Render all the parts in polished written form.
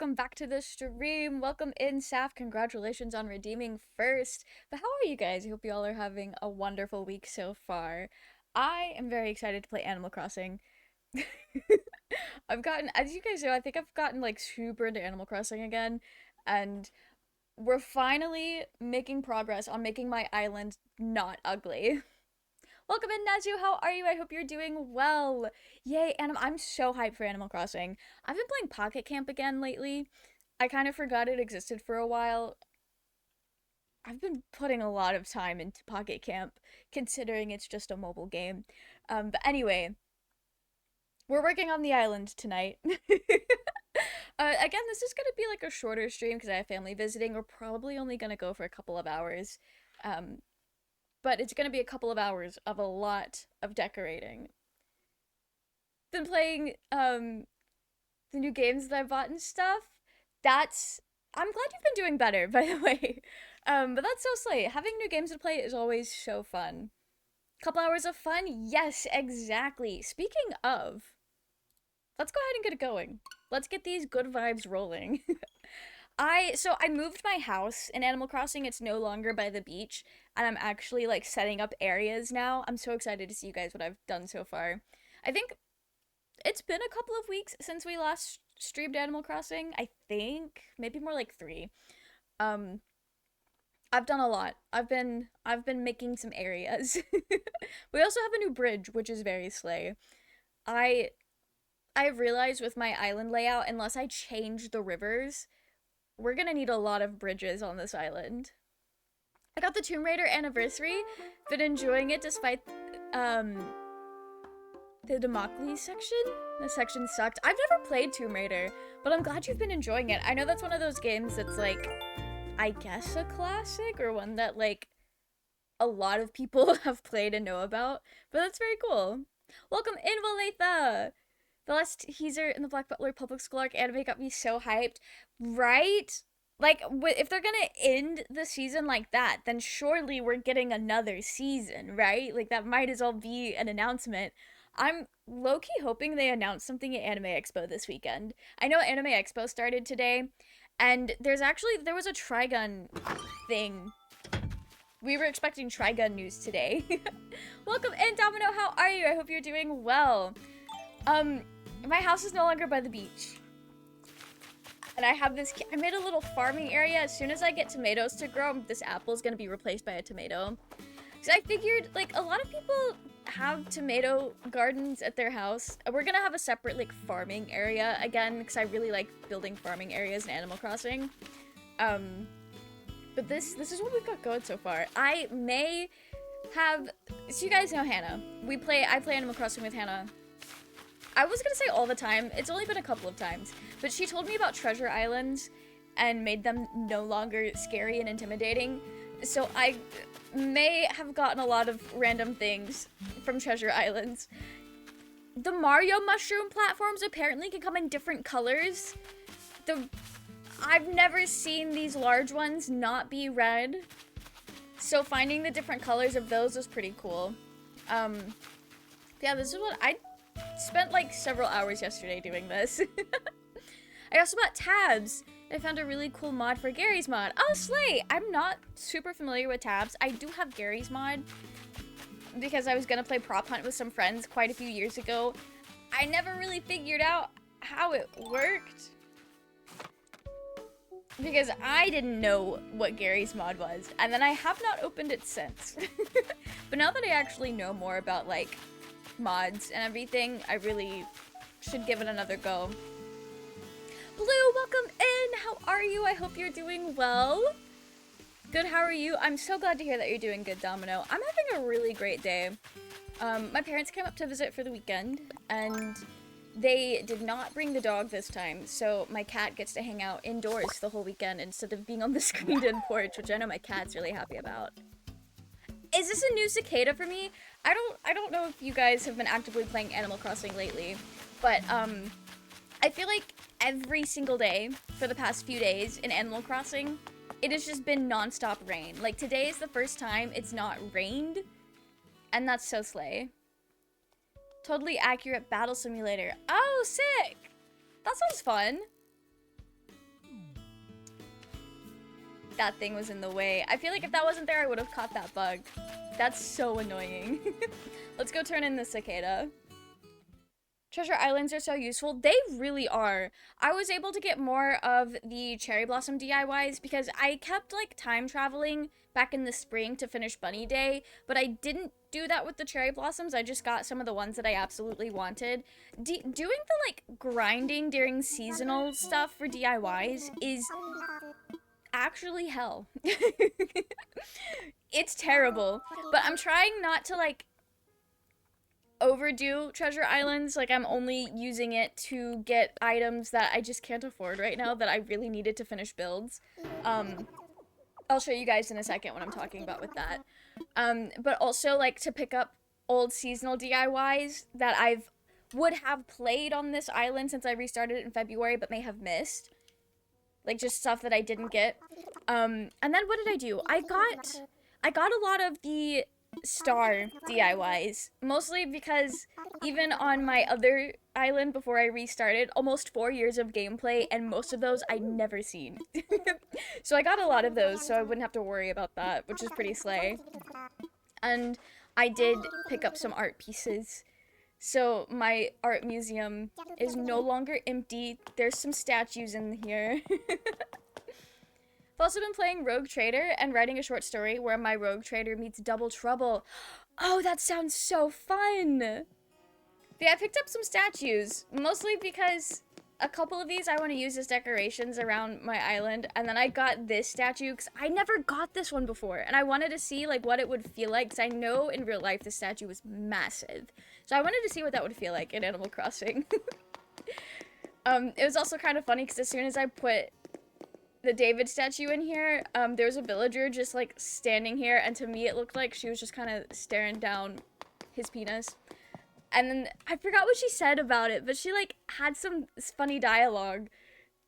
welcome back to the stream. Welcome in, Saf. Congratulations on redeeming first. But how are you guys? I hope you all are having a wonderful week so far. I am very excited to play Animal Crossing. As you guys know, I think I've gotten like super into Animal Crossing again, and we're finally making progress on making my island not ugly. Welcome in, Nazu. How are you? I hope you're doing well. Yay, and I'm so hyped for Animal Crossing. I've been playing Pocket Camp again lately. I kind of forgot it existed for a while. I've been putting a lot of time into Pocket Camp, considering it's just a mobile game. But anyway, we're working on the island tonight. Again, this is gonna be like a shorter stream because I have family visiting. We're probably only gonna go for a couple of hours. Um, but it's gonna be a couple of hours of a lot of decorating. Been playing the new games that I bought and stuff. That's I'm glad you've been doing better, by the way. But that's so slay. Having new games to play is always so fun. Couple hours of fun? Yes, exactly. Speaking of, let's go ahead and get it going. Let's get these good vibes rolling. I moved my house in Animal Crossing. It's no longer by the beach, and I'm actually like setting up areas now. I'm so excited to see you guys what I've done so far. I think it's been a couple of weeks since we last streamed Animal Crossing. I think maybe more like 3. Um I've done a lot. I've been making some areas. We also have a new bridge, which is very slay. I I've realized with my island layout, unless I change the rivers, we're gonna need a lot of bridges on this island. I got the Tomb Raider anniversary, been enjoying it despite um the Democles section. The section sucked. I've never played Tomb Raider, but I'm glad you've been enjoying it. I know that's one of those games that's like, I guess a classic, or one that like a lot of people have played and know about, but that's very cool. Welcome in, Valetha! The last teaser in the Black Butler Public School arc anime got me so hyped. Right? Like, if they're gonna end the season like that, then surely we're getting another season, right? Like, that might as well be an announcement. I'm low-key hoping they announce something at Anime Expo this weekend. I know Anime Expo started today, and there was a Trigun thing. We were expecting Trigun news today. Welcome in, Domino. How are you? I hope you're doing well. My house is no longer by the beach. And I made a little farming area. As soon as I get tomatoes to grow, this apple is going to be replaced by a tomato. So I figured, like, a lot of people have tomato gardens at their house. We're going to have a separate, like, farming area again, because I really like building farming areas in Animal Crossing. But this is what we've got going so far. I may have, so you guys know Hannah. I play Animal Crossing with Hannah. I was gonna say all the time. It's only been a couple of times. But she told me about treasure islands and made them no longer scary and intimidating. So I may have gotten a lot of random things from treasure islands. The Mario mushroom platforms apparently can come in different colors. I've never seen these large ones not be red. So finding the different colors of those was pretty cool. Yeah, this is what I spent like several hours yesterday doing this. I also bought tabs. I found a really cool mod for Gary's mod. Oh, slay! I'm not super familiar with tabs. I do have Gary's mod because I was gonna play prop hunt with some friends quite a few years ago. I never really figured out how it worked because I didn't know what Gary's mod was, and then I have not opened it since. But now that I actually know more about like mods and everything, I really should give it another go. Blue, welcome in! How are you? I hope you're doing well. Good, how are you? I'm so glad to hear that you're doing good, Domino. I'm having a really great day. My parents came up to visit for the weekend, and they did not bring the dog this time, so my cat gets to hang out indoors the whole weekend instead of being on the screened-in porch, which I know my cat's really happy about. Is this a new cicada for me? I don't know if you guys have been actively playing Animal Crossing lately, but I feel like every single day for the past few days in Animal Crossing, it has just been non-stop rain. Like, today is the first time it's not rained, and that's so slay. Totally accurate battle simulator. Oh, sick! That sounds fun. that thing was in the way. I feel like if that wasn't there, I would have caught that bug. That's so annoying. Let's go turn in the cicada. Treasure islands are so useful. They really are. I was able to get more of the cherry blossom DIYs because I kept like time traveling back in the spring to finish Bunny Day, but I didn't do that with the cherry blossoms. I just got some of the ones that I absolutely wanted. Doing the like grinding during seasonal stuff for DIYs is actually hell. It's terrible, but I'm trying not to like overdo treasure islands. Like, I'm only using it to get items that I just can't afford right now that I really needed to finish builds. I'll show you guys in a second what I'm talking about with that. But also like to pick up old seasonal DIYs that would have played on this island since I restarted it in February but may have missed. Like just stuff that I didn't get. And then what did I do? I got a lot of the star DIYs, mostly because even on my other island before I restarted, almost 4 years of gameplay, and most of those I'd never seen. So I got a lot of those so I wouldn't have to worry about that, which is pretty slay. And I did pick up some art pieces. So my art museum is no longer empty. There's some statues in here. I've also been playing Rogue Trader and writing a short story where my Rogue Trader meets Double Trouble. Oh, that sounds so fun! Yeah, I picked up some statues, mostly because a couple of these I want to use as decorations around my island, and then I got this statue because I never got this one before, and I wanted to see like what it would feel like, because I know in real life this statue was massive. So I wanted to see what that would feel like in Animal Crossing. It was also kind of funny because as soon as I put the David statue in here, there was a villager just like standing here, and to me it looked like she was just kind of staring down his penis. And then I forgot what she said about it, but she like had some funny dialogue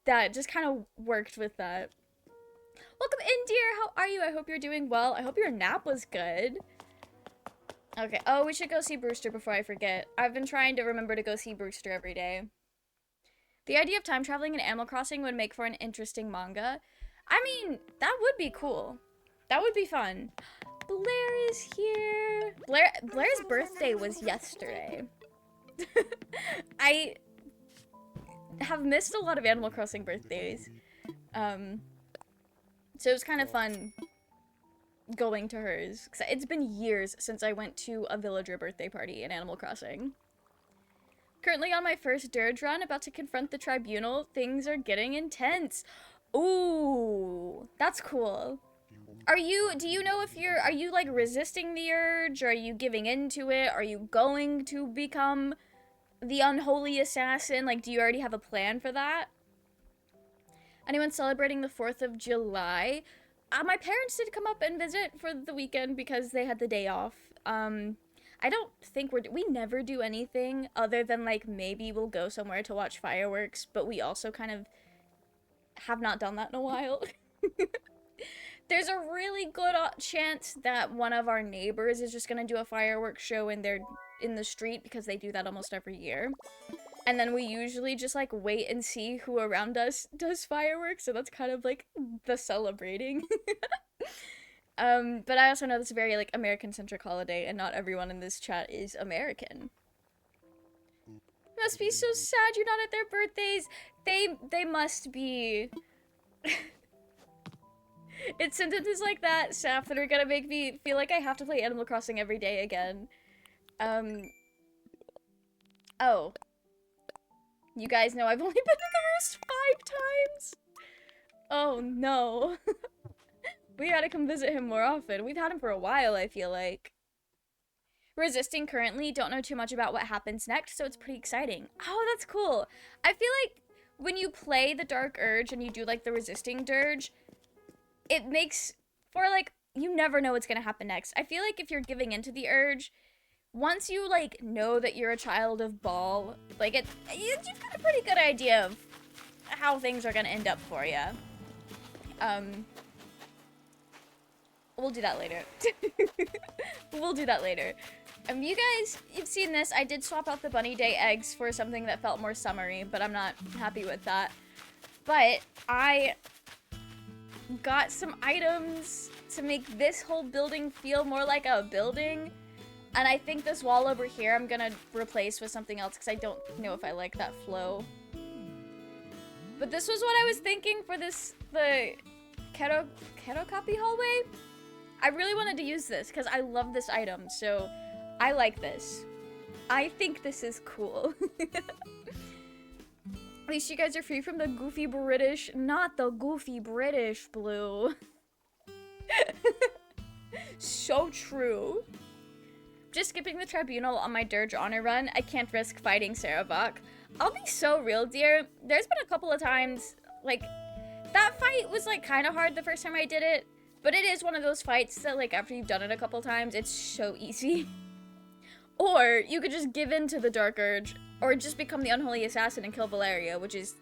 that just kind of worked with that. Welcome in, dear. How are you? I hope you're doing well. I hope your nap was good. Okay. Oh, we should go see Brewster before I forget. I've been trying to remember to go see Brewster every day. The idea of time traveling in Animal Crossing would make for an interesting manga. I mean, that would be cool. That would be fun. Blair is here. Blair's birthday was yesterday. I have missed a lot of Animal Crossing birthdays. So it was kind of fun going to hers. 'Cause it's been years since I went to a villager birthday party in Animal Crossing. Currently on my first dirge run, about to confront the tribunal. Things are getting intense. Ooh, that's cool. Do you know if are you like resisting the urge? Are you giving into it? Are you going to become the unholy assassin? Like, do you already have a plan for that? Anyone celebrating the 4th of July? My parents did come up and visit for the weekend because they had the day off. I don't think we never do anything other than like maybe we'll go somewhere to watch fireworks, but we also kind of have not done that in a while. There's a really good chance that one of our neighbors is just gonna do a fireworks show in the street because they do that almost every year. And then we usually just like wait and see who around us does fireworks, so that's kind of like the celebrating. But I also know this is a very like American-centric holiday, and not everyone in this chat is American. Must be so sad you're not at their birthdays. They must be. It's sentences like that, Saf, that are gonna make me feel like I have to play Animal Crossing every day again. Oh. You guys know I've only been in the roost 5 times? Oh no. We gotta come visit him more often. We've had him for a while, I feel like. Resisting currently, don't know too much about what happens next, so it's pretty exciting. Oh, that's cool. I feel like when you play the Dark Urge and you do like the resisting dirge, it makes for like, you never know what's gonna happen next. I feel like if you're giving into the urge, once you like know that you're a child of Ball, like you've got a pretty good idea of how things are gonna end up for you. We'll do that later. We'll do that later. You guys, you've seen this. I did swap out the Bunny Day eggs for something that felt more summery, but I'm not happy with that. But I got some items to make this whole building feel more like a building. And I think this wall over here I'm gonna replace with something else because I don't know if I like that flow. But this was what I was thinking for the keto copy hallway. I really wanted to use this because I love this item, so I like this. I think this is cool. At least you guys are free from the goofy British, not the goofy British blue. So true. Just skipping the tribunal on my Dirge honor run. I can't risk fighting Sarabak. I'll be so real, dear. There's been a couple of times, like, that fight was, like, kind of hard the first time I did it. But it is one of those fights that, like, after you've done it a couple of times, it's so easy. Or you could just give in to the Dark Urge, or just become the Unholy Assassin and kill Valeria, which is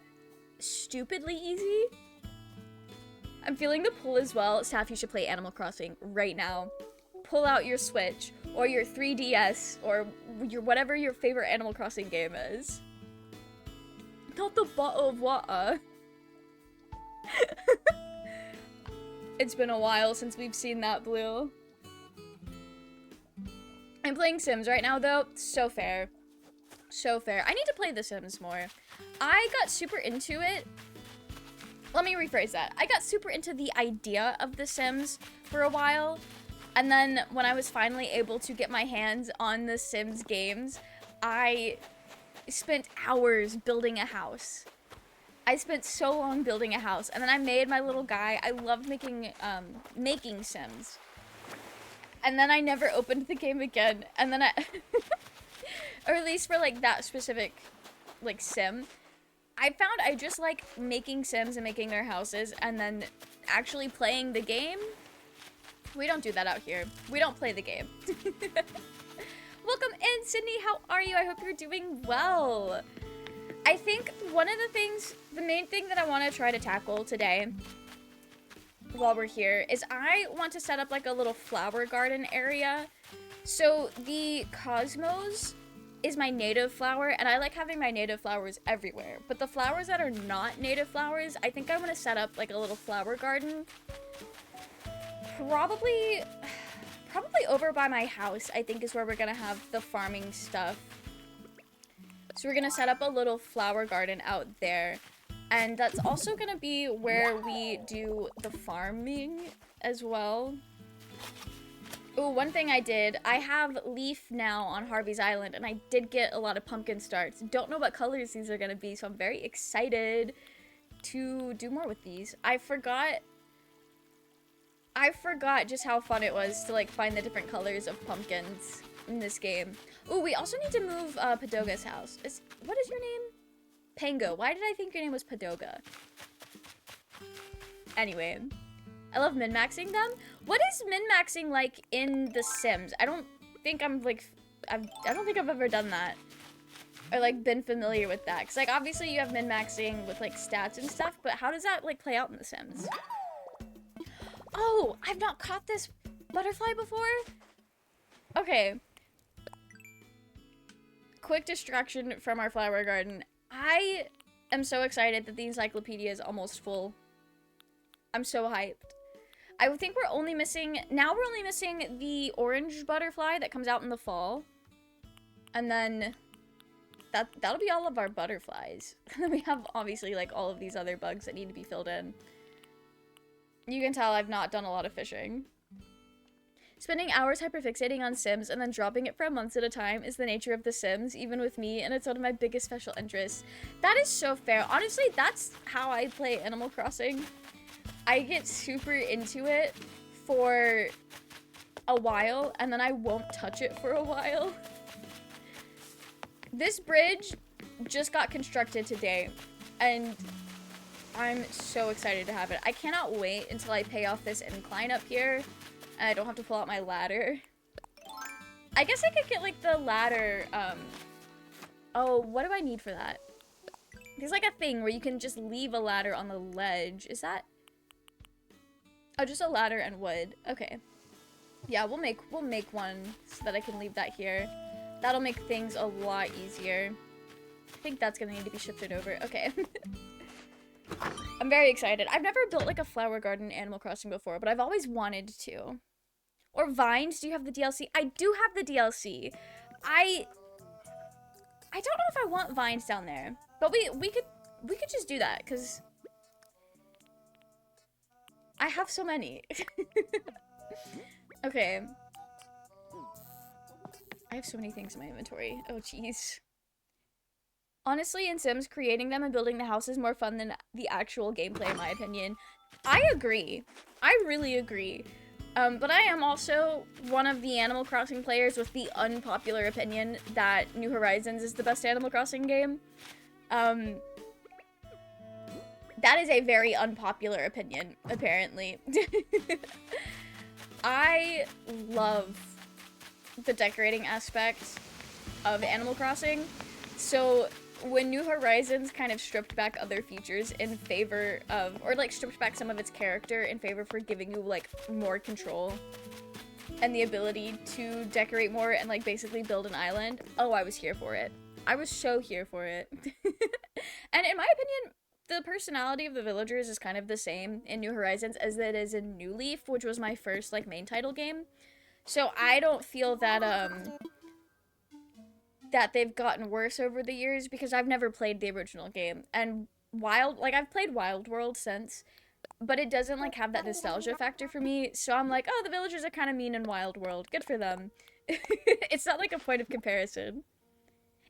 stupidly easy. I'm feeling the pull as well. Staff, you should play Animal Crossing right now. Pull out your Switch, or your 3DS, or your whatever your favorite Animal Crossing game is. Not the bottle of water. It's been a while since we've seen that blue. I'm playing Sims right now, though. So fair. So fair. I need to play The Sims more. I got super into it. Let me rephrase that. I got super into the idea of The Sims for a while. And then when I was finally able to get my hands on The Sims games, I spent hours building a house. I spent so long building a house, and then I made my little guy. I loved making Sims. And then I never opened the game again. And then or at least for like that specific like sim, I found I just like making Sims and making their houses and then actually playing the game. We don't do that out here. We don't play the game. Welcome in, Sydney. How are you? I hope you're doing well. I think one of the things, the main thing that I want to try to tackle today while we're here is I want to set up like a little flower garden area. So the Cosmos is my native flower, and I like having my native flowers everywhere. But the flowers that are not native flowers, I think I want to set up like a little flower garden. Probably over by my house, I think is where we're gonna have the farming stuff. So we're gonna set up a little flower garden out there. And that's also gonna be where we do the farming as well. Oh, one thing I did, I have Leaf now on Harvey's Island, and I did get a lot of pumpkin starts. Don't know what colors these are gonna be, so I'm very excited to do more with these. I forgot just how fun it was to like find the different colors of pumpkins in this game. Oh, we also need to move Padoga's house. What is your name? Pango. Why did I think your name was Padoga? Anyway, I love min-maxing them. What is min-maxing like in The Sims? I don't think I've ever done that. Or like been familiar with that. Cause like obviously you have min-maxing with like stats and stuff, but how does that like play out in The Sims? Oh, I've not caught this butterfly before? Okay. Quick distraction from our flower garden. I am so excited that the encyclopedia is almost full. I'm so hyped. I think we're only missing the orange butterfly that comes out in the fall. And then that'll be all of our butterflies. And then we have obviously like all of these other bugs that need to be filled in. You can tell I've not done a lot of fishing. Spending hours hyperfixating on Sims and then dropping it for months at a time is the nature of The Sims, even with me, and it's one of my biggest special interests. That is so fair. Honestly, that's how I play Animal Crossing. I get super into it for a while, and then I won't touch it for a while. This bridge just got constructed today, and I'm so excited to have it. I cannot wait until I pay off this incline up here, and I don't have to pull out my ladder. I guess I could get, like, the ladder, oh, what do I need for that? There's, like, a thing where you can just leave a ladder on the ledge. Is that? Oh, just a ladder and wood. Okay. Yeah, we'll make one so that I can leave that here. That'll make things a lot easier. I think that's gonna need to be shifted over. Okay. I'm very excited. I've never built like a flower garden in Animal Crossing before, but I've always wanted to. Or Vines, do you have the DLC? I do have the DLC. I don't know if I want Vines down there, but we could just do that because I have so many. Okay. I have so many things in my inventory. Oh, jeez. Honestly, in Sims, creating them and building the house is more fun than the actual gameplay, in my opinion. I agree. I really agree. But I am also one of the Animal Crossing players with the unpopular opinion that New Horizons is the best Animal Crossing game. That is a very unpopular opinion, apparently. I love the decorating aspect of Animal Crossing. So when New Horizons kind of stripped back other features in favor of, or like stripped back some of its character in favor for giving you like more control and the ability to decorate more and like basically build an island, oh, I was here for it. I was so here for it. And in my opinion, the personality of the villagers is kind of the same in New Horizons as it is in New Leaf, which was my first like main title game. So I don't feel that that they've gotten worse over the years because I've never played the original game. And I've played Wild World since, but it doesn't like have that nostalgia factor for me. So I'm like, oh, the villagers are kind of mean in Wild World. Good for them. It's not like a point of comparison.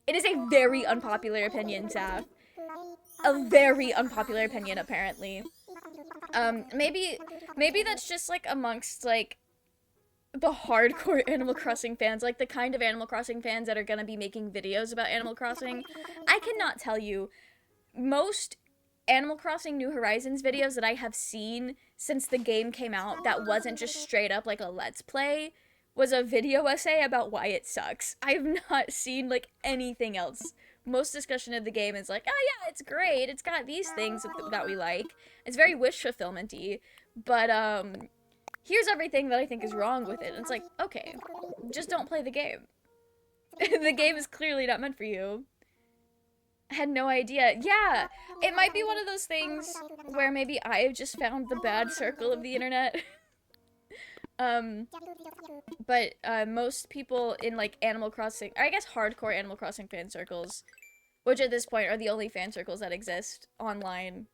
It is a very unpopular opinion, Saf. A very unpopular opinion, apparently. Maybe that's just like amongst like the hardcore Animal Crossing fans, like the kind of Animal Crossing fans that are gonna be making videos about Animal Crossing. I cannot tell you, most Animal Crossing New Horizons videos that I have seen since the game came out that wasn't just straight up like a let's play was a video essay about why it sucks. I have not seen like anything else. Most discussion of the game is like, oh yeah, it's great, it's got these things that we like. It's very wish fulfillment-y, but here's everything that I think is wrong with it. And it's like, okay, just don't play the game. The game is clearly not meant for you. I had no idea. Yeah, it might be one of those things where maybe I've just found the bad circle of the internet. But most people in like Animal Crossing, or I guess hardcore Animal Crossing fan circles, which at this point are the only fan circles that exist online,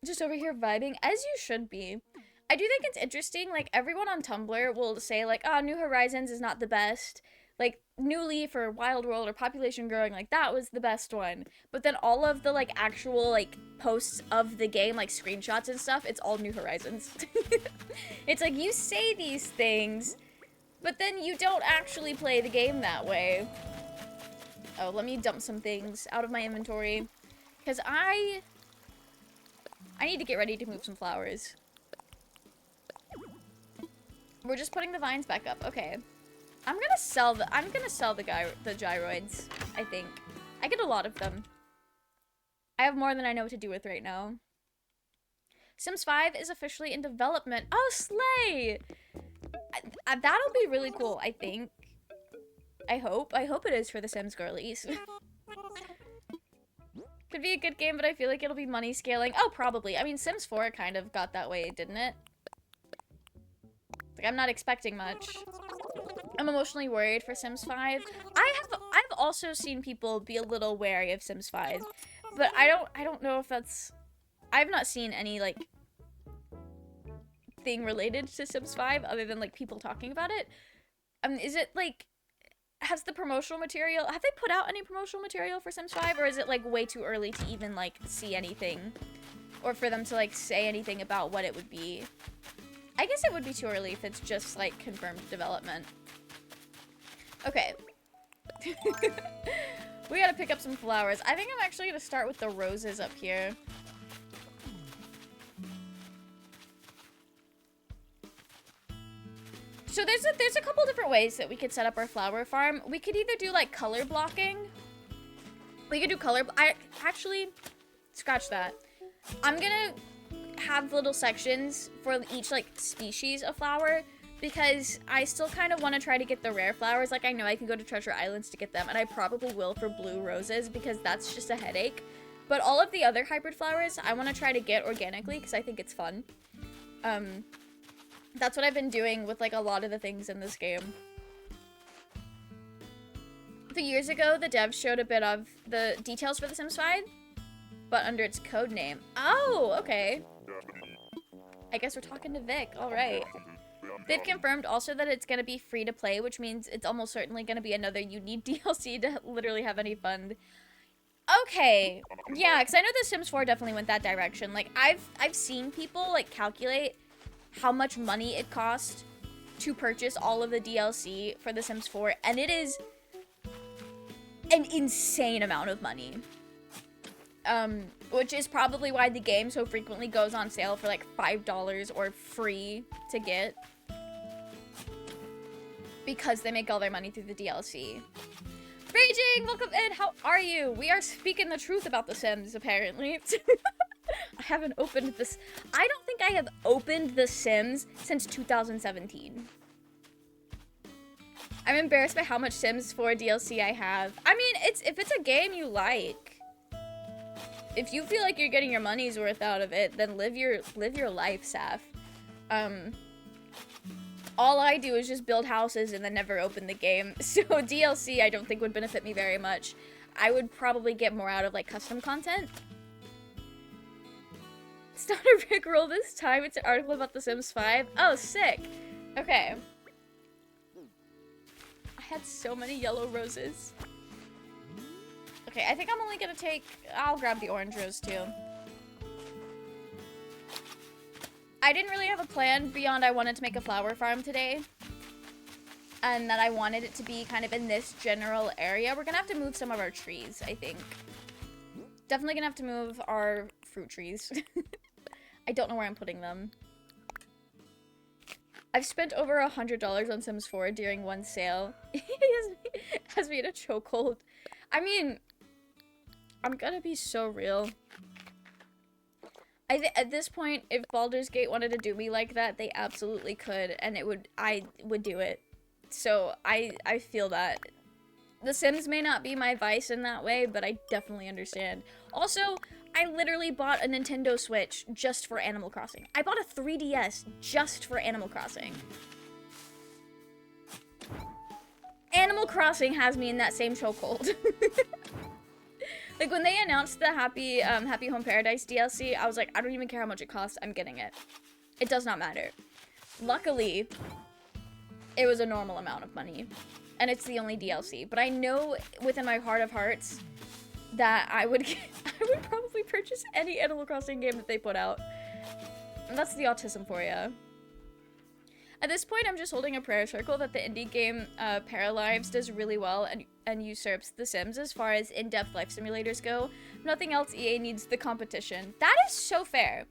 just over here vibing, as you should be. I do think it's interesting, like, everyone on Tumblr will say, like, oh, New Horizons is not the best. Like, New Leaf or Wild World or Population Growing, like, that was the best one. But then all of the, like, actual, like, posts of the game, like, screenshots and stuff, it's all New Horizons. It's like, you say these things, but then you don't actually play the game that way. Oh, let me dump some things out of my inventory. Because I need to get ready to move some flowers. We're just putting the vines back up. Okay. I'm gonna sell the gyroids, I think. I get a lot of them. I have more than I know what to do with right now. Sims 5 is officially in development. Oh, slay! That'll be really cool, I think. I hope it is for the Sims girlies. Could be a good game, but I feel like it'll be money scaling. Oh, probably. I mean, Sims 4 kind of got that way, didn't it? Like, I'm not expecting much. I'm emotionally worried for Sims 5. I've also seen people be a little wary of Sims 5, but I don't know if that's, I've not seen any like thing related to Sims 5 other than like people talking about it. Is it like, has the promotional material, have they put out any promotional material for Sims 5, or is it like way too early to even like see anything, or for them to like say anything about what it would be? I guess it would be too early if it's just like confirmed development. Okay. We gotta pick up some flowers. I think I'm actually gonna start with the roses up here. So there's a couple different ways that we could set up our flower farm. We could either do like color blocking. We could do actually, scratch that. I'm gonna have little sections for each like species of flower, because I still kind of want to try to get the rare flowers. Like, I know I can go to Treasure Islands to get them, and I probably will for blue roses, because that's just a headache. But all of the other hybrid flowers, I want to try to get organically because I think it's fun. That's what I've been doing with like a lot of the things in this game. A few years ago, the devs showed a bit of the details for The Sims 5, but under its code name. Oh, okay. I guess we're talking to Vic. All right. They've confirmed also that it's going to be free to play, which means it's almost certainly going to be another you need DLC to literally have any fun. Okay. Yeah, because I know The Sims 4 definitely went that direction. Like, I've seen people, like, calculate how much money it cost to purchase all of the DLC for The Sims 4, and it is an insane amount of money. Which is probably why the game so frequently goes on sale for like $5 or free to get. Because they make all their money through the DLC. Raging, welcome in, how are you? We are speaking the truth about The Sims, apparently. I haven't opened this. I don't think I have opened The Sims since 2017. I'm embarrassed by how much Sims 4 DLC I have. I mean, if it's a game you like. If you feel like you're getting your money's worth out of it, then live your life, Saf. All I do is just build houses and then never open the game. So DLC I don't think would benefit me very much. I would probably get more out of like custom content. It's not a Rickroll this time, it's an article about The Sims 5. Oh, sick. Okay. I had so many yellow roses. Okay, I think I'm only gonna take... I'll grab the orange rose, too. I didn't really have a plan beyond I wanted to make a flower farm today. And that I wanted it to be kind of in this general area. We're gonna have to move some of our trees, I think. Definitely gonna have to move our fruit trees. I don't know where I'm putting them. I've spent over $100 on Sims 4 during one sale. He has me in a chokehold. I mean... I'm gonna be so real. At this point, if Baldur's Gate wanted to do me like that, they absolutely could, and I would do it. So I feel that. The Sims may not be my vice in that way, but I definitely understand. Also, I literally bought a Nintendo Switch just for Animal Crossing. I bought a 3DS just for Animal Crossing. Animal Crossing has me in that same chokehold. Like, when they announced the Happy Home Paradise DLC, I was like, I don't even care how much it costs, I'm getting it. It does not matter. Luckily, it was a normal amount of money, and it's the only DLC. But I know within my heart of hearts that I would probably purchase any Animal Crossing game that they put out. And that's the autism for ya. At this point, I'm just holding a prayer circle that the indie game Paralives does really well and usurps The Sims as far as in-depth life simulators go. Nothing else EA needs the competition. That is so fair.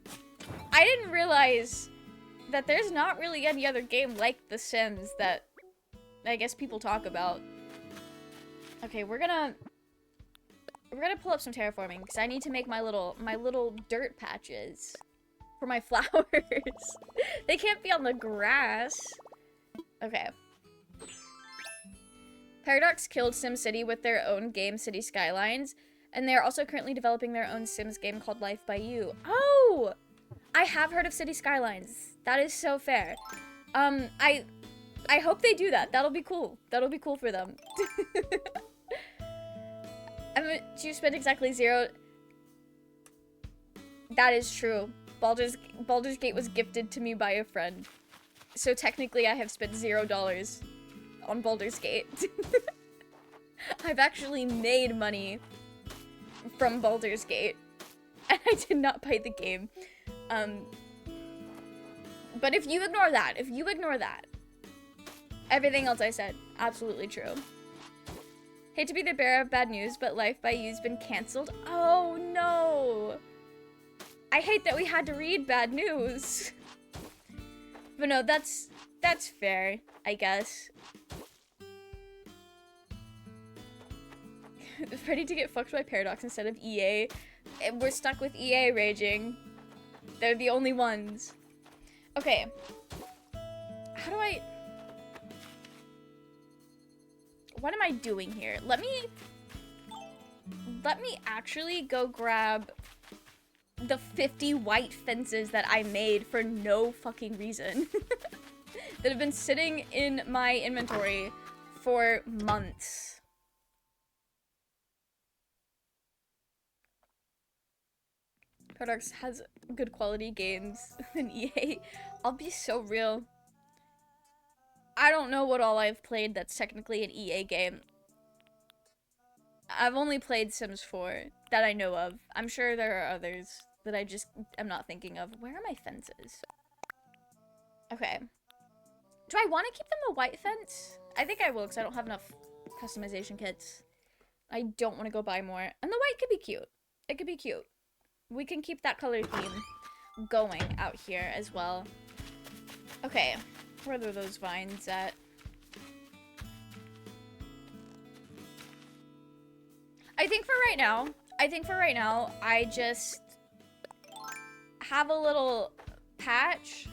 I didn't realize that there's not really any other game like The Sims that I guess people talk about. Okay, we're gonna pull up some terraforming because I need to make my little dirt patches. For my flowers. They can't be on the grass. Okay. Paradox killed SimCity with their own game, City Skylines, and they're also currently developing their own Sims game called Life by You. Oh! I have heard of City Skylines. That is so fair. I hope they do that. That'll be cool. That'll be cool for them. You spent exactly 0. That is true. Baldur's Gate was gifted to me by a friend. So technically I have spent $0 on Baldur's Gate. I've actually made money from Baldur's Gate. And I did not buy the game. But if you ignore that, everything else I said, absolutely true. Hate to be the bearer of bad news, but Life by You's been canceled. Oh no! I hate that we had to read bad news. But no, that's fair, I guess. Ready to get fucked by Paradox instead of EA. We're stuck with EA raging. They're the only ones. Okay. How do I... What am I doing here? Let me let me actually go grab the 50 white fences that I made for no fucking reason. That have been sitting in my inventory for months. Paradox has good quality games in EA. I'll be so real. I don't know what all I've played that's technically an EA game. I've only played Sims 4 that I know of. I'm sure there are others that I just am not thinking of. Where are my fences? Okay. Do I want to keep them a white fence? I think I will because I don't have enough customization kits. I don't want to go buy more. And the white could be cute. It could be cute. We can keep that color theme going out here as well. Okay. Where are those vines at? I think for right now, I just have a little patch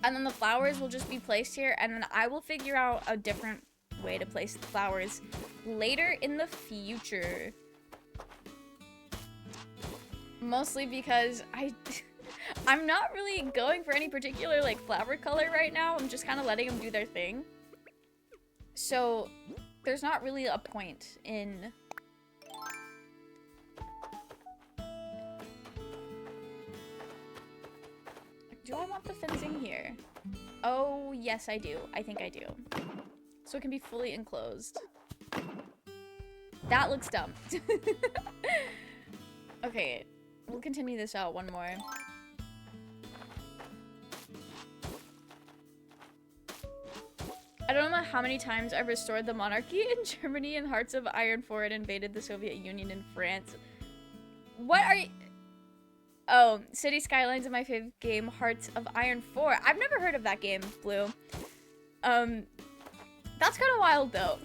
and then the flowers will just be placed here and then I will figure out a different way to place the flowers later in the future. Mostly because I'm not really going for any particular like flower color right now. I'm just kind of letting them do their thing. So there's not really a point in do I want the fencing here? Oh, yes, I do. I think I do. So it can be fully enclosed. That looks dumb. Okay, we'll continue this out one more. I don't know how many times I've restored the monarchy in Germany and Hearts of Iron IV and invaded the Soviet Union in France. What are you... Oh, City Skylines is my favorite game, Hearts of Iron 4. I've never heard of that game, Blue. That's kind of wild, though.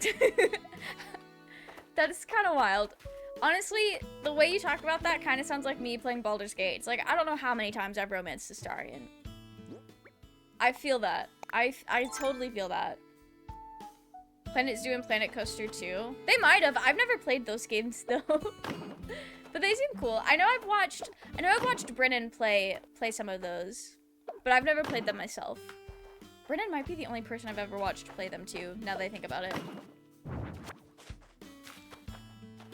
That is kind of wild. Honestly, the way you talk about that kind of sounds like me playing Baldur's Gate. It's like, I don't know how many times I've romanced Astarion. I feel that. I totally feel that. Planet Zoo and Planet Coaster 2. They might have. I've never played those games, though. But they seem cool. I know I've watched Brennan play some of those, but I've never played them myself. Brennan might be the only person I've ever watched play them too, now that I think about it.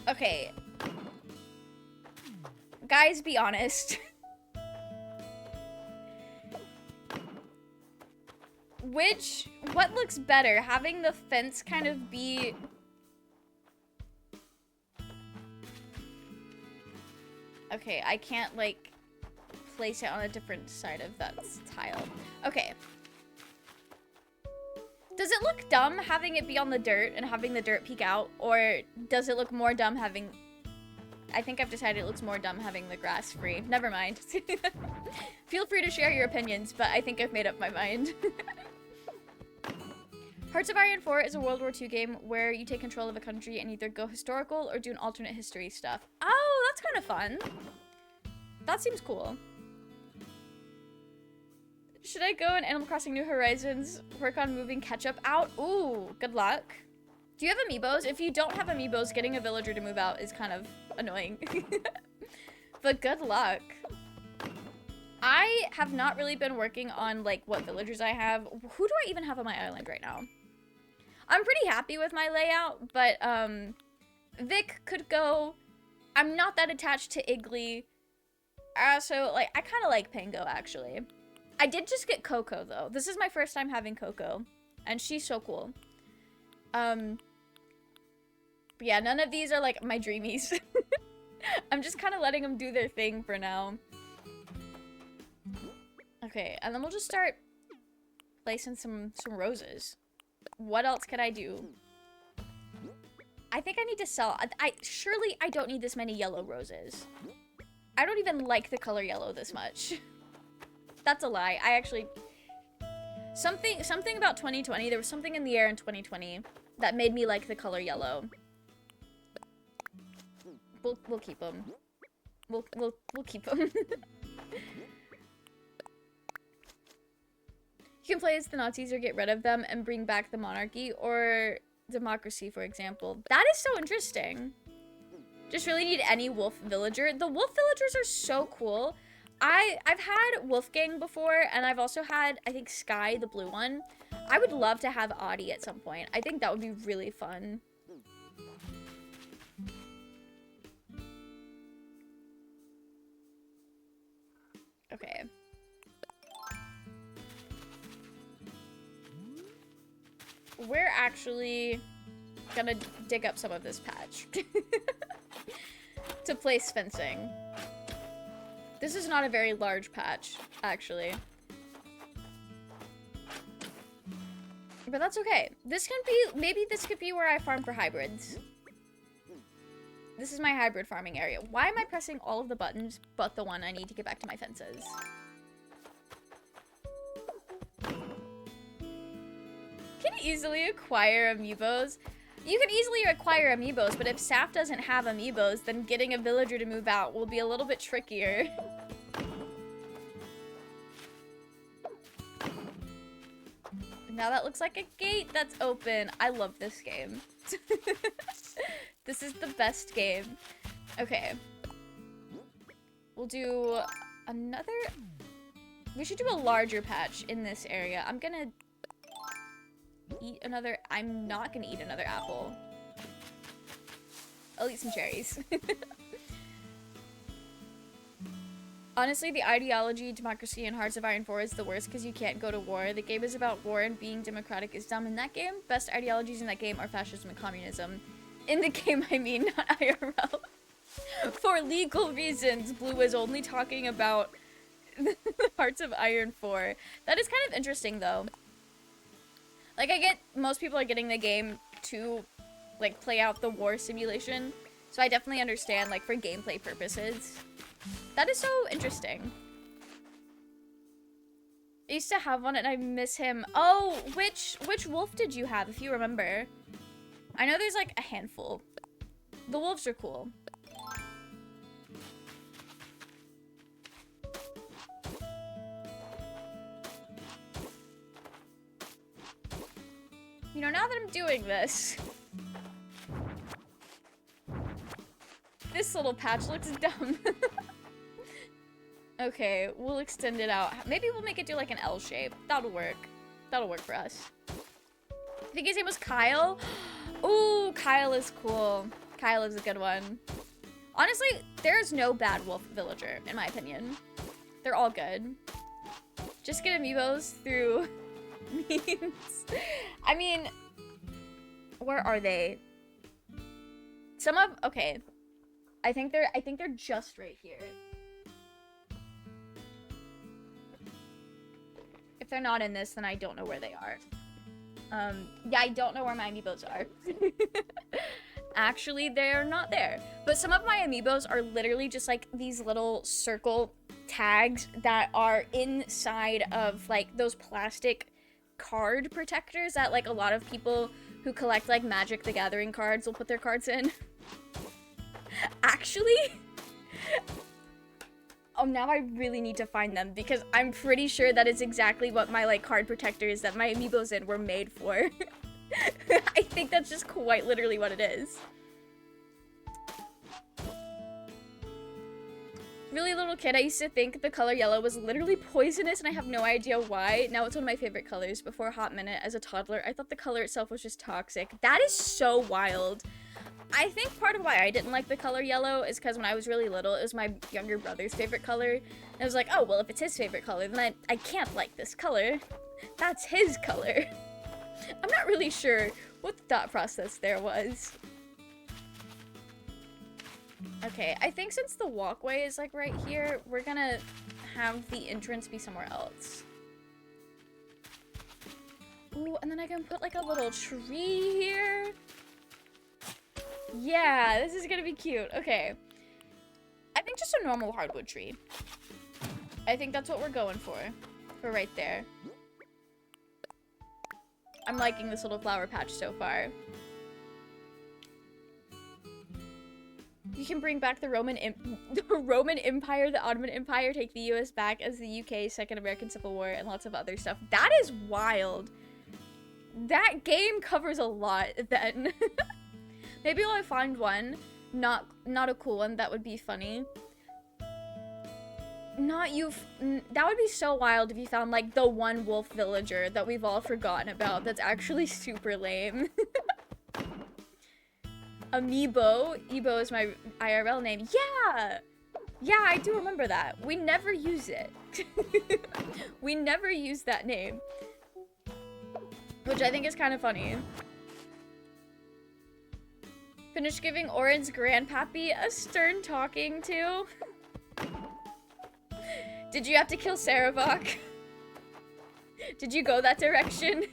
Okay. Guys, be honest. What looks better? Having the fence kind of be... Okay, I can't, like, place it on a different side of that tile. Okay. Does it look dumb having it be on the dirt and having the dirt peek out? Or does it look more dumb having... I think I've decided it looks more dumb having the grass free. Never mind. Feel free to share your opinions, but I think I've made up my mind. Hearts of Iron 4 is a World War II game where you take control of a country and either go historical or do an alternate history stuff. Oh, that's kind of fun. That seems cool. Should I go in Animal Crossing New Horizons, work on moving ketchup out? Ooh, good luck. Do you have amiibos? If you don't have amiibos, getting a villager to move out is kind of annoying. But good luck. I have not really been working on, like, what villagers I have. Who do I even have on my island right now? I'm pretty happy with my layout, but, Vic could go. I'm not that attached to Iggly. So, like, I kind of like Pango, actually. I did just get Coco, though. This is my first time having Coco, and she's so cool. But yeah, none of these are, like, my dreamies. I'm just kind of letting them do their thing for now. Okay, and then we'll just start placing some roses. What else could I do? I think I need to sell. Surely I don't need this many yellow roses. I don't even like the color yellow this much. That's a lie. I actually... Something about 2020. There was something in the air in 2020 that made me like the color yellow. We'll keep them. We'll keep them. You can play as the Nazis or get rid of them and bring back the monarchy or democracy, for example. That is so interesting. Just really need any wolf villager. The wolf villagers are so cool. I've had Wolfgang before, and I've also had, I think, Sky, the blue one. I would love to have Audie at some point. I think that would be really fun. Okay. We're actually gonna dig up some of this patch to place fencing. This is not a very large patch, actually. But that's okay. This can be, maybe this could be where I farm for hybrids. This is my hybrid farming area. Why am I pressing all of the buttons but the one I need to get back to my fences? Can easily acquire amiibos. You can easily acquire amiibos, but if Saf doesn't have amiibos, then getting a villager to move out will be a little bit trickier. Now that looks like a gate that's open. I love this game. This is the best game. Okay. We'll do another... We should do a larger patch in this area. I'm gonna eat another... I'm not gonna eat another apple. I'll eat some cherries. Honestly, the ideology, democracy, and Hearts of Iron 4 is the worst because you can't go to war. The game is about war and being democratic is dumb in that game. Best ideologies in that game are fascism and communism. In the game, I mean, not IRL. For legal reasons, Blue is only talking about the Hearts of Iron 4. That is kind of interesting, though. Like, I get most people are getting the game to, like, play out the war simulation. So I definitely understand, like, for gameplay purposes. That is so interesting. I used to have one and I miss him. Oh, which wolf did you have, if you remember? I know there's like a handful. The wolves are cool. You know, now that I'm doing this, this little patch looks dumb. Okay, we'll extend it out. Maybe we'll make it do like an L shape. That'll work. That'll work for us. I think his name was Kyle. Ooh, Kyle is cool. Kyle is a good one. Honestly, there's no bad wolf villager, in my opinion. They're all good. Just get amiibos through memes. I mean, where are they? Okay. I think they're just right here. If they're not in this, then I don't know where they are. Yeah, I don't know where my amiibos are. Actually, they're not there. But some of my amiibos are literally just like these little circle tags that are inside of like those plastic card protectors that like a lot of people who collect like Magic the Gathering cards will put their cards in. Actually, oh, now I really need to find them because I'm pretty sure that is exactly what my like card protectors that my amiibos in were made for. I think that's just quite literally what it is. Really little kid, I used to think the color yellow was literally poisonous and I have no idea why. Now it's one of my favorite colors. Before a hot minute as a toddler, I thought the color itself was just toxic. That is so wild. I think part of why I didn't like the color yellow is because when I was really little, it was my younger brother's favorite color. And I was like, oh, well, if it's his favorite color, then I can't like this color. That's his color. I'm not really sure what the thought process there was. Okay, I think since the walkway is like right here, we're gonna have the entrance be somewhere else. Ooh, and then I can put like a little tree here. Yeah, this is gonna be cute. Okay. I think just a normal hardwood tree. I think that's what we're going for right there. I'm liking this little flower patch so far. You can bring back the Roman Empire, the Ottoman Empire, take the US back as the UK, Second American Civil War, and lots of other stuff. That is wild. That game covers a lot then. Maybe when I find one Not a cool one. That would be funny. Not you. That would be so wild if you found like the one wolf villager that we've all forgotten about. That's actually super lame. Amiibo. Ebo is my IRL name. Yeah! Yeah, I do remember that. We never use it. We never use that name. Which I think is kind of funny. Finish giving Oren's grandpappy a stern talking to. Did you have to kill Saravok? Did you go that direction?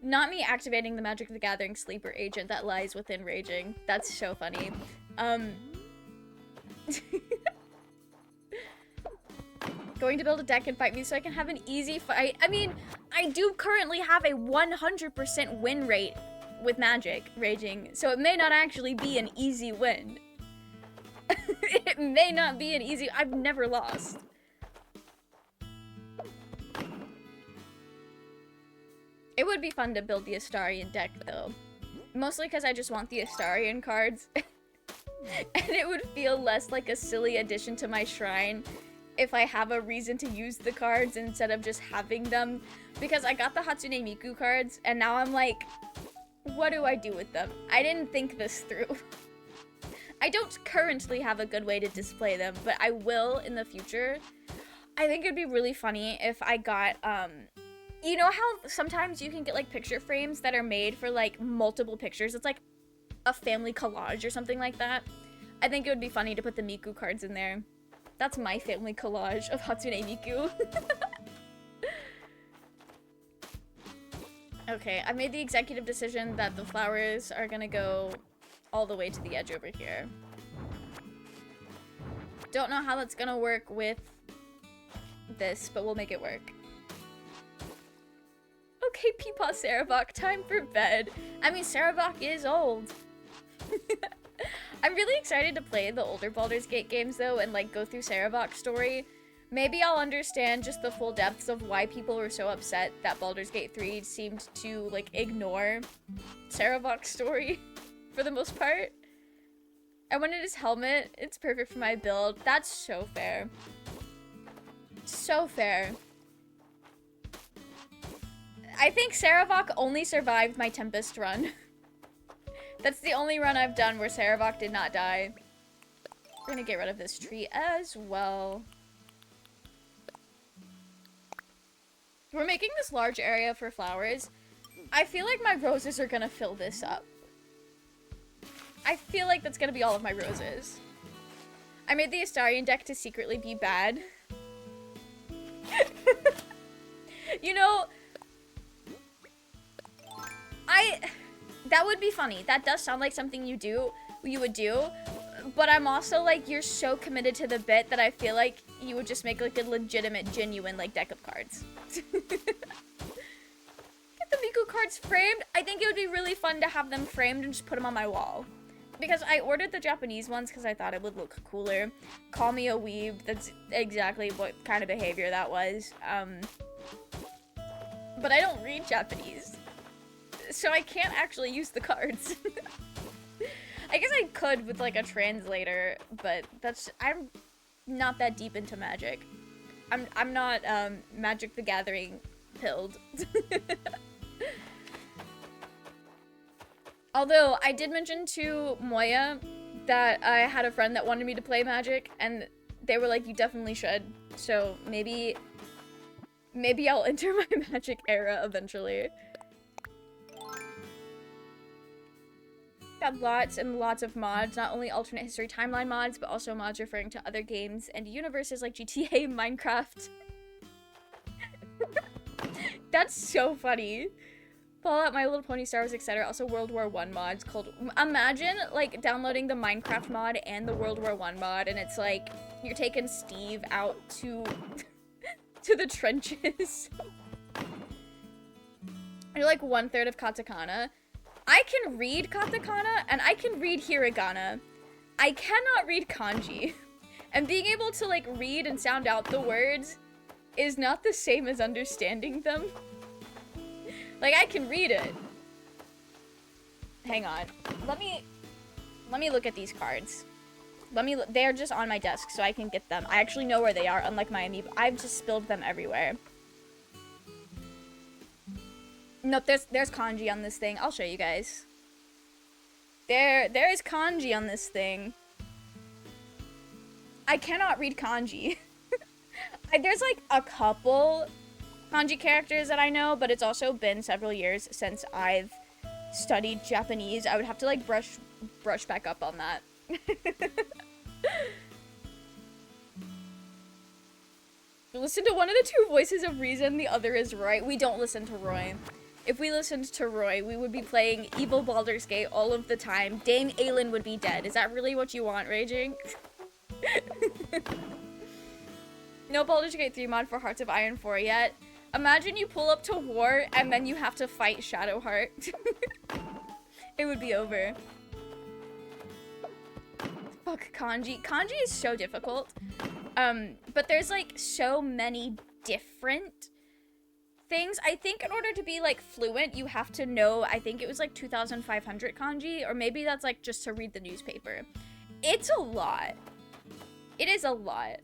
Not me activating the Magic the Gathering sleeper agent that lies within raging. That's so funny. Going to build a deck and fight me so I can have an easy fight. I mean, I do currently have a 100% win rate with Magic raging, so it may not actually be an easy win. It may not be an easy... I've never lost. It would be fun to build the Astarion deck, though. Mostly because I just want the Astarion cards. And it would feel less like a silly addition to my shrine if I have a reason to use the cards instead of just having them. Because I got the Hatsune Miku cards, and now I'm like, what do I do with them? I didn't think this through. I don't currently have a good way to display them, but I will in the future. I think it'd be really funny if I got, you know how sometimes you can get like picture frames that are made for like multiple pictures? It's like a family collage or something like that. I think it would be funny to put the Miku cards in there. That's my family collage of Hatsune Miku. Okay, I made the executive decision that the flowers are gonna go all the way to the edge over here. Don't know how that's gonna work with this, but we'll make it work. Okay, Peepaw Saravok, time for bed. I mean, Saravok is old. I'm really excited to play the older Baldur's Gate games, though, and, like, go through Saravok's story. Maybe I'll understand just the full depths of why people were so upset that Baldur's Gate 3 seemed to, like, ignore Saravok's story for the most part. I wanted his helmet. It's perfect for my build. That's so fair. So fair. I think Saravok only survived my Tempest run. That's the only run I've done where Saravok did not die. We're gonna get rid of this tree as well. We're making this large area for flowers. I feel like my roses are gonna fill this up. I feel like that's gonna be all of my roses. I made the Astarion deck to secretly be bad. You know, that would be funny. That does sound like something you would do. But I'm also like, you're so committed to the bit that I feel like you would just make like a legitimate, genuine like deck of cards. Get the Miku cards framed. I think it would be really fun to have them framed and just put them on my wall. Because I ordered the Japanese ones because I thought it would look cooler. Call me a weeb. That's exactly what kind of behavior that was. But I don't read Japanese. So I can't actually use the cards. I guess I could with like a translator, but I'm not that deep into Magic. I'm not Magic the Gathering pilled. Although I did mention to Moya that I had a friend that wanted me to play Magic, and they were like, you definitely should. So maybe I'll enter my Magic era eventually. Got lots and lots of mods, not only alternate history timeline mods, but also mods referring to other games and universes like GTA, Minecraft. That's so funny. Fallout, My Little Pony, Star Wars, etc. Also World War I mods called... Imagine, like, downloading the Minecraft mod and the World War I mod, and it's like, you're taking Steve out to... to the trenches. You're like 1/3 of katakana. I can read katakana, and I can read hiragana. I cannot read kanji. And being able to, like, read and sound out the words is not the same as understanding them. Like, I can read it. Hang on. Let me look at these cards. They're just on my desk, so I can get them. I actually know where they are, unlike my amiibo. I've just spilled them everywhere. Nope, there's kanji on this thing. I'll show you guys. There is kanji on this thing. I cannot read kanji. There's like a couple kanji characters that I know, but it's also been several years since I've studied Japanese. I would have to like brush back up on that. Listen to one of the two voices of reason, the other is Roy. We don't listen to Roy. If we listened to Roy, we would be playing evil Baldur's Gate all of the time. Dame Aelin would be dead. Is that really what you want, Raging? No Baldur's Gate 3 mod for Hearts of Iron 4 yet. Imagine you pull up to war and then you have to fight Shadowheart. It would be over. Fuck kanji. Kanji is so difficult. But there's like so many different things. I think in order to be like fluent, you have to know, I think it was like 2,500 kanji, or maybe that's like just to read the newspaper. It's a lot. It is a lot.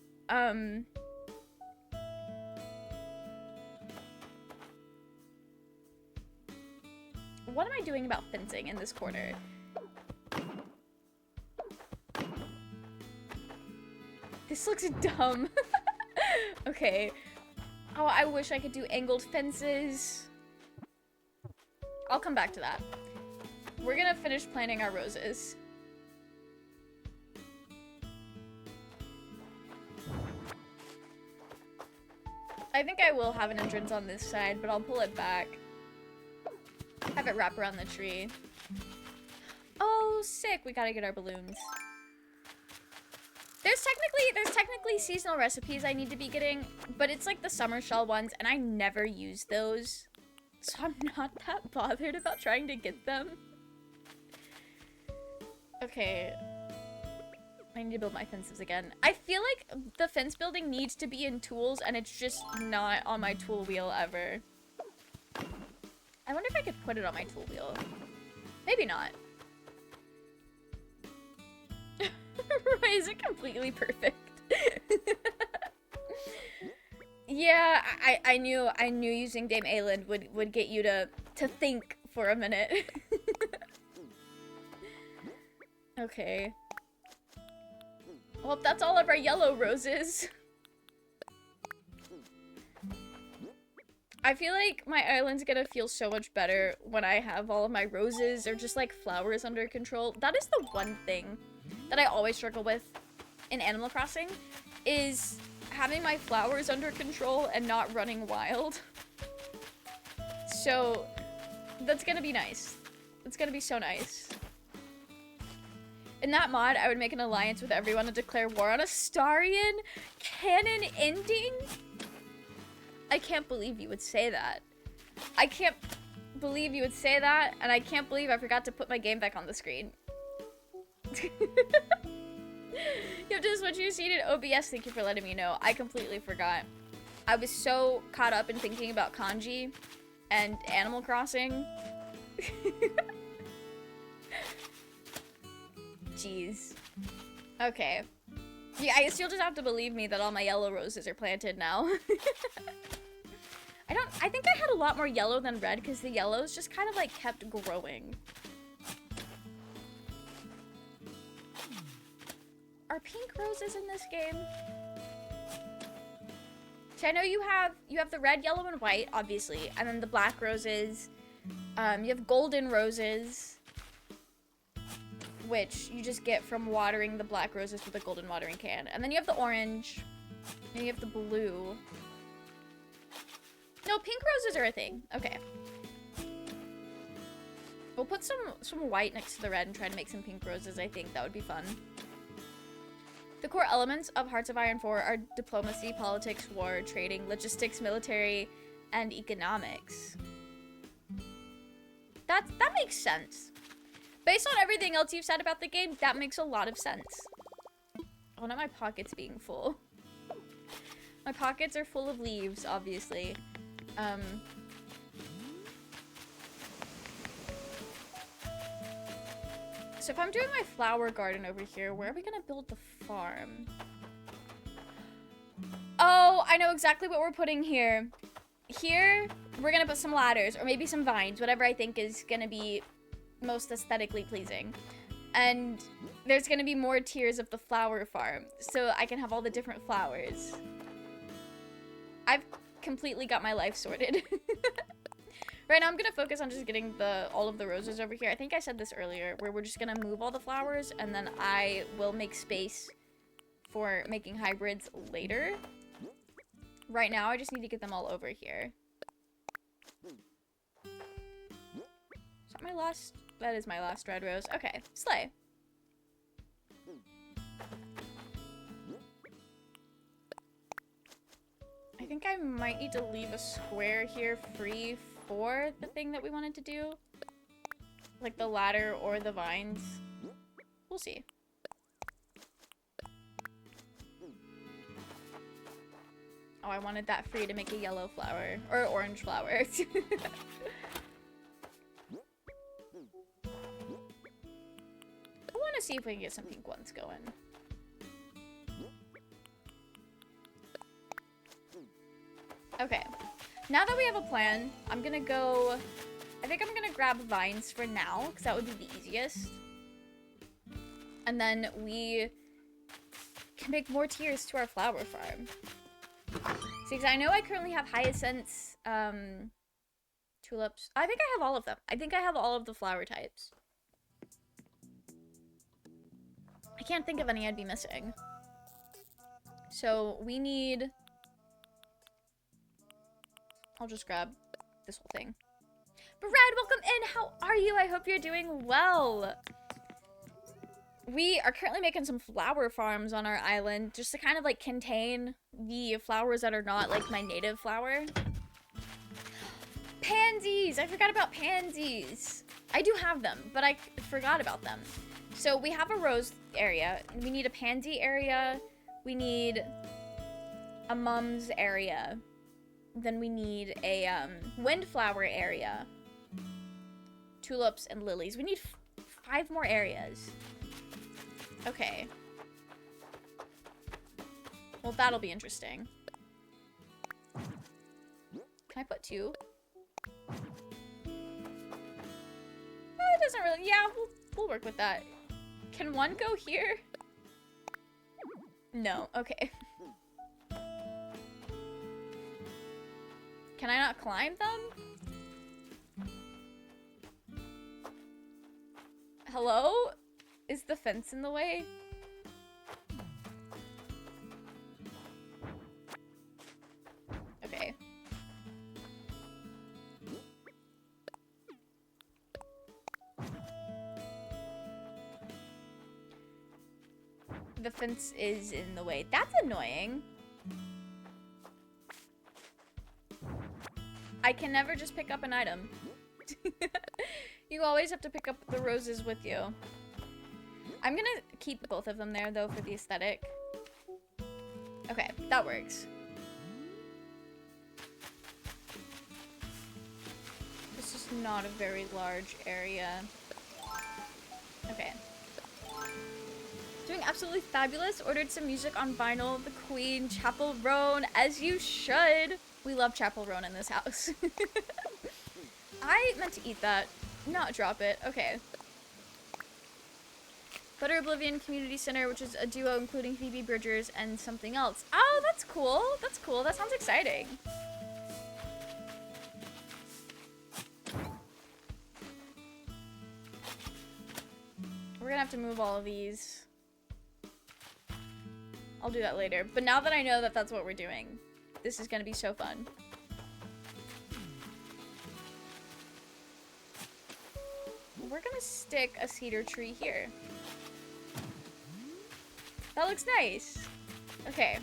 What am I doing about fencing in this corner? This looks dumb. Okay. Oh, I wish I could do angled fences. I'll come back to that. We're gonna finish planting our roses. I think I will have an entrance on this side, but I'll pull it back. Have it wrap around the tree. Oh, sick. We gotta get our balloons. There's technically seasonal recipes I need to be getting, but it's like the summer shell ones, and I never use those. So I'm not that bothered about trying to get them. Okay. I need to build my fences again. I feel like the fence building needs to be in tools, and it's just not on my tool wheel ever. I wonder if I could put it on my tool wheel. Maybe not. Roy isn't completely perfect. Yeah, I knew using Dame Aelin would get you to think for a minute. Okay. Well, that's all of our yellow roses. I feel like my island's gonna feel so much better when I have all of my roses or just like flowers under control. That is the one thing that I always struggle with in Animal Crossing, is having my flowers under control and not running wild. So that's gonna be nice. It's gonna be so nice. In that mod, I would make an alliance with everyone and declare war on Astarion. Canon ending? I can't believe you would say that. I can't believe you would say that, and I can't believe I forgot to put my game back on the screen. You have to switch your seat in OBS. Thank you for letting me know. I completely forgot. I was so caught up in thinking about kanji and Animal Crossing. Jeez. Okay. Yeah, I guess you'll just have to believe me that all my yellow roses are planted now. I think I had a lot more yellow than red because the yellows just kind of like kept growing. Are pink roses in this game? So I know you have the red, yellow, and white, obviously, and then the black roses. You have golden roses, which you just get from watering the black roses with a golden watering can. And then you have the orange, and you have the blue. No, pink roses are a thing. Okay. We'll put some white next to the red and try to make some pink roses. I think that would be fun. The core elements of Hearts of Iron 4 are diplomacy, politics, war, trading, logistics, military, and economics. That makes sense. Based on everything else you've said about the game, that makes a lot of sense. Oh, not my pockets being full. My pockets are full of leaves, obviously. So if I'm doing my flower garden over here, where are we gonna build the farm? Oh, I know exactly what we're putting here. Here, we're gonna put some ladders, or maybe some vines, whatever I think is gonna be most aesthetically pleasing. And there's gonna be more tiers of the flower farm, so I can have all the different flowers. I've completely got my life sorted. Right now, I'm gonna focus on just getting all of the roses over here. I think I said this earlier, where we're just gonna move all the flowers, and then I will make space for making hybrids later. Right now, I just need to get them all over here. Is that my last? That is my last red rose. Okay, slay. I think I might need to leave a square here free for the thing that we wanted to do. Like the ladder or the vines. We'll see. Oh, I wanted that free to make a yellow flower. Or orange flower. I want to see if we can get some pink ones going. Okay. Now that we have a plan, I'm gonna go... I think I'm gonna grab vines for now, because that would be the easiest. And then we can make more tiers to our flower farm. See, because I know I currently have hyacinths, tulips. I think I have all of them. I think I have all of the flower types. I can't think of any I'd be missing. So we need... I'll just grab this whole thing. Brad, welcome in! How are you? I hope you're doing well! We are currently making some flower farms on our island just to kind of like contain the flowers that are not like my native flower. Pansies! I forgot about pansies! I do have them, but I forgot about them. So we have a rose area. We need a pansy area. We need a mums area. Then we need a windflower area. Tulips and lilies. We need 5 more areas. Okay. Well, that'll be interesting. Can I put 2? Oh, it doesn't really... Yeah, we'll work with that. Can 1 go here? No. Okay. Can I not climb them? Hello? Is the fence in the way? Okay. The fence is in the way. That's annoying. I can never just pick up an item. You always have to pick up the roses with you. I'm gonna keep both of them there, though, for the aesthetic. Okay, that works. This is not a very large area. Okay. Doing absolutely fabulous. Ordered some music on vinyl. The Queen, Chapel Roan, as you should. We love Chapel Roan in this house. I meant to eat that, not drop it. Okay. Butter Oblivion Community Center, which is a duo including Phoebe Bridgers and something else. Oh, that's cool. That's cool. That sounds exciting. We're gonna have to move all of these. I'll do that later. But now that I know that that's what we're doing, this is gonna be so fun. We're gonna stick a cedar tree here. That looks nice. Okay,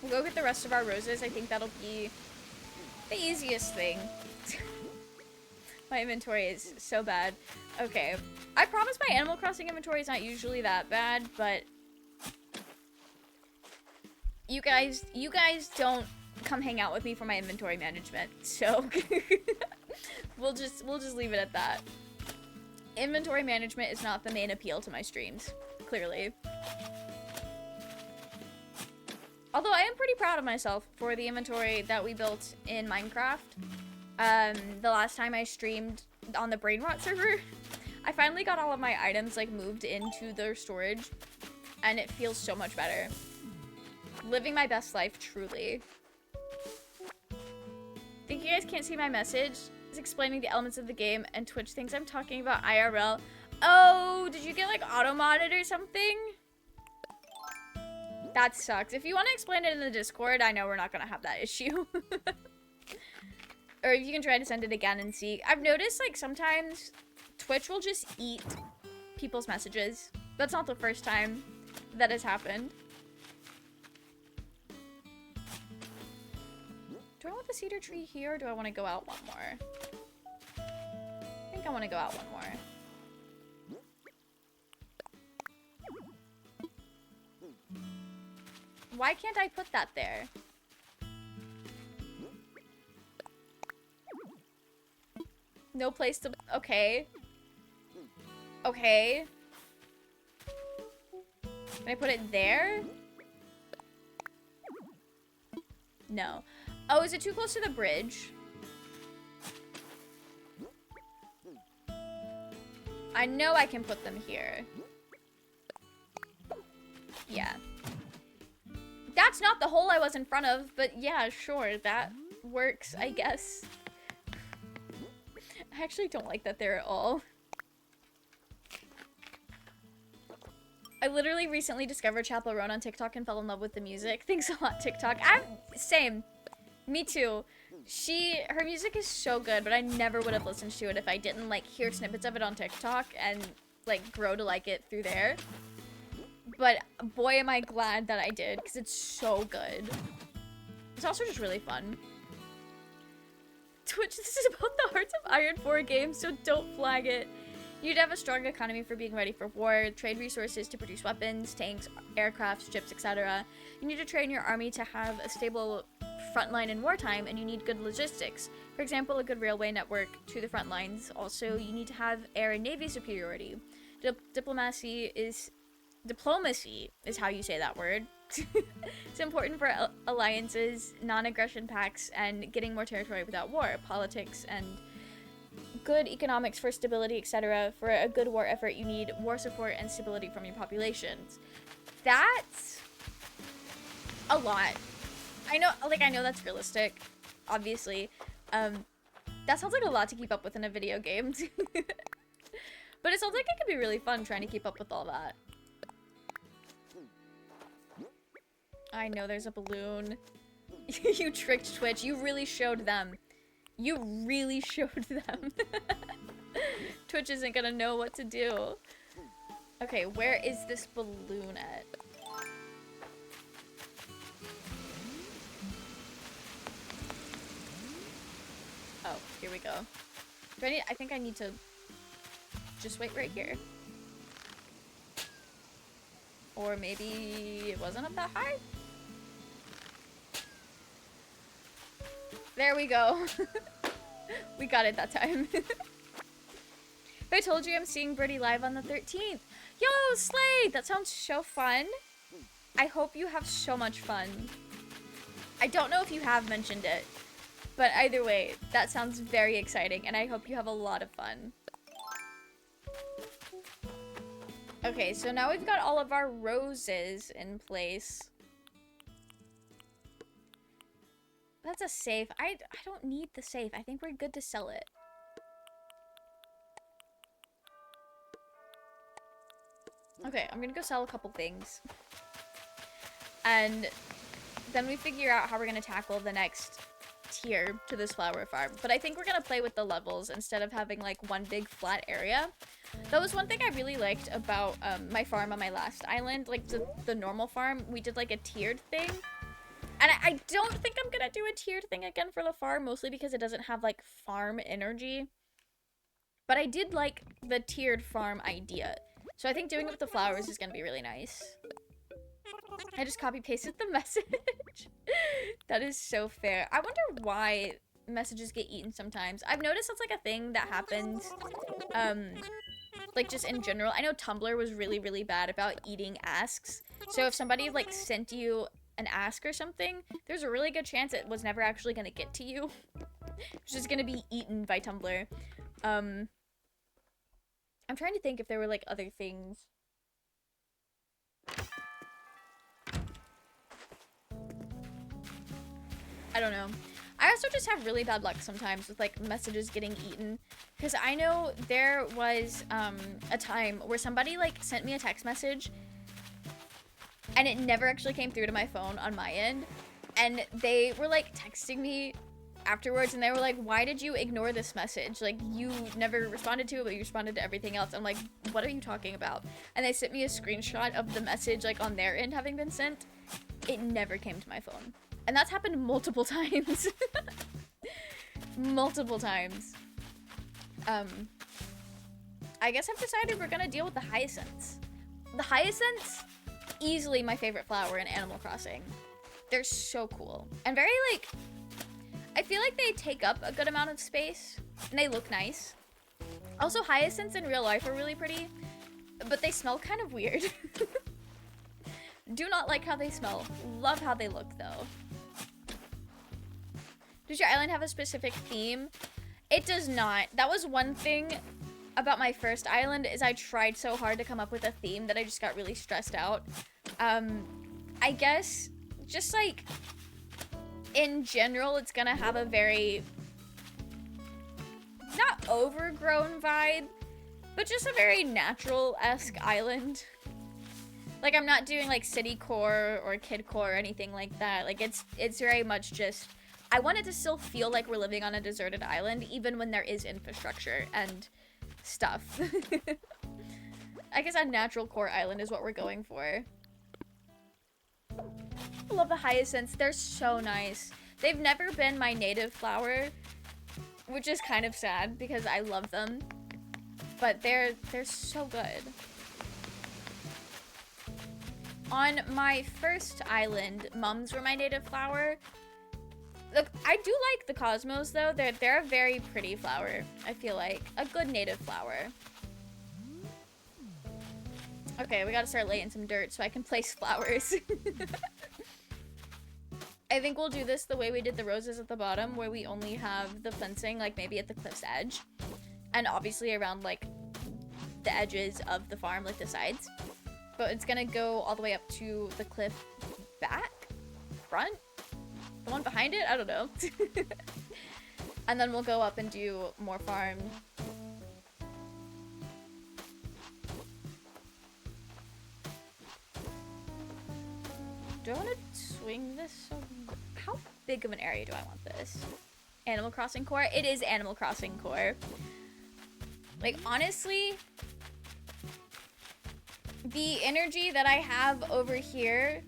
we'll go get the rest of our roses. I think that'll be the easiest thing. My inventory is so bad. Okay, I promise my Animal Crossing inventory is not usually that bad, but you guys don't come hang out with me for my inventory management, so we'll just leave it at that. Inventory management is not the main appeal to my streams, clearly. Although I am pretty proud of myself for the inventory that we built in Minecraft. The last time I streamed on the Brain Rot server, I finally got all of my items like moved into their storage, and it feels so much better. Living my best life, truly. Think you guys can't see my message? It's explaining the elements of the game, and Twitch thinks I'm talking about IRL. Oh, did you get like auto-modded or something? That sucks. If you want to explain it in the Discord, I know we're not gonna have that issue. Or if you can try to send it again and see. I've noticed like sometimes Twitch will just eat people's messages. That's not the first time that has happened. Do I want the cedar tree here, or do I want to go out one more? I think I want to go out one more. Why can't I put that there? No place to... Okay. Okay. Can I put it there? No. Oh, is it too close to the bridge? I know I can put them here. Yeah. That's not the hole I was in front of, but yeah, sure, that works, I guess. I actually don't like that there at all. I literally recently discovered Chapel Roan on TikTok and fell in love with the music. Thanks a lot, TikTok. Same. Me too. Her music is so good, but I never would have listened to it if I didn't like hear snippets of it on TikTok and like grow to like it through there. But boy, am I glad that I did, because it's so good. It's also just really fun. Twitch, this is about the Hearts of Iron 4 game, so don't flag it. You'd have a strong economy for being ready for war, trade resources to produce weapons, tanks, aircraft, ships, etc. You need to train your army to have a stable front line in wartime, and you need good logistics. For example, a good railway network to the front lines. Also, you need to have air and navy superiority. Diplomacy is how you say that word. It's important for alliances, non-aggression pacts, and getting more territory without war. Politics and good economics for stability, etc. For a good war effort, you need war support and stability from your populations. That's a lot. I know that's realistic, obviously. That sounds like a lot to keep up with in a video game. But it sounds like it could be really fun trying to keep up with all that. I know there's a balloon. You tricked Twitch. You really showed them. You really showed them. Twitch isn't gonna know what to do. Okay, where is this balloon at? Oh, here we go. I think I need to just wait right here. Or maybe it wasn't up that high? There we go. We got it that time. I told you I'm seeing Birdie live on the 13th. Yo, Slade! That sounds so fun. I hope you have so much fun. I don't know if you have mentioned it, but either way, that sounds very exciting, and I hope you have a lot of fun. Okay, so now we've got all of our roses in place. That's a safe. I don't need the safe. I think we're good to sell it. Okay, I'm gonna go sell a couple things. And then we figure out how we're gonna tackle the next tier to this flower farm. But I think we're gonna play with the levels instead of having like one big flat area. That was one thing I really liked about my farm on my last island. Like the normal farm, we did like a tiered thing. And I don't think I'm gonna do a tiered thing again for the farm, mostly because it doesn't have like farm energy. But I did like the tiered farm idea. So I think doing it with the flowers is gonna be really nice. I just copy pasted the message. That is so fair. I wonder why messages get eaten sometimes. I've noticed that's like a thing that happens like just in general. I know Tumblr was really, really bad about eating asks. So if somebody like sent you an ask or something, there's a really good chance it was never actually gonna get to you. It's just gonna be eaten by Tumblr. I'm trying to think if there were like other things. I don't know. I also just have really bad luck sometimes with like messages getting eaten, because I know there was a time where somebody like sent me a text message and it never actually came through to my phone on my end, and they were like texting me afterwards and they were like, why did you ignore this message? Like, you never responded to it, but you responded to everything else. I'm like, what are you talking about? And they sent me a screenshot of the message like on their end having been sent. It never came to my phone. And that's happened multiple times. Multiple times. I guess I've decided we're gonna deal with the hyacinths. The hyacinths, easily my favorite flower in Animal Crossing. They're so cool. And very, like, I feel like they take up a good amount of space. And they look nice. Also, hyacinths in real life are really pretty. But they smell kind of weird. Do not like how they smell. Love how they look, though. Does your island have a specific theme? It does not. That was one thing about my first island, is I tried so hard to come up with a theme that I just got really stressed out. I guess just like in general, it's gonna have a very not overgrown vibe, but just a very natural-esque island. Like, I'm not doing like city core or kid core or anything like that. Like, it's very much just, I want it to still feel like we're living on a deserted island, even when there is infrastructure and stuff. I guess a natural core island is what we're going for. I love the hyacinths. They're so nice. They've never been my native flower, which is kind of sad because I love them. But they're so good. On my first island, mums were my native flower. Look, I do like the cosmos though. They're a very pretty flower, I feel like. A good native flower. Okay, we gotta start laying some dirt so I can place flowers. I think we'll do this the way we did the roses at the bottom, where we only have the fencing, like maybe at the cliff's edge. And obviously around like the edges of the farm, like the sides. But it's gonna go all the way up to the cliff back? Front? The one behind it? I don't know. And then we'll go up and do more farm. Do I want to swing this? How big of an area do I want this? Animal Crossing core? It is Animal Crossing core. Like, honestly, the energy that I have over here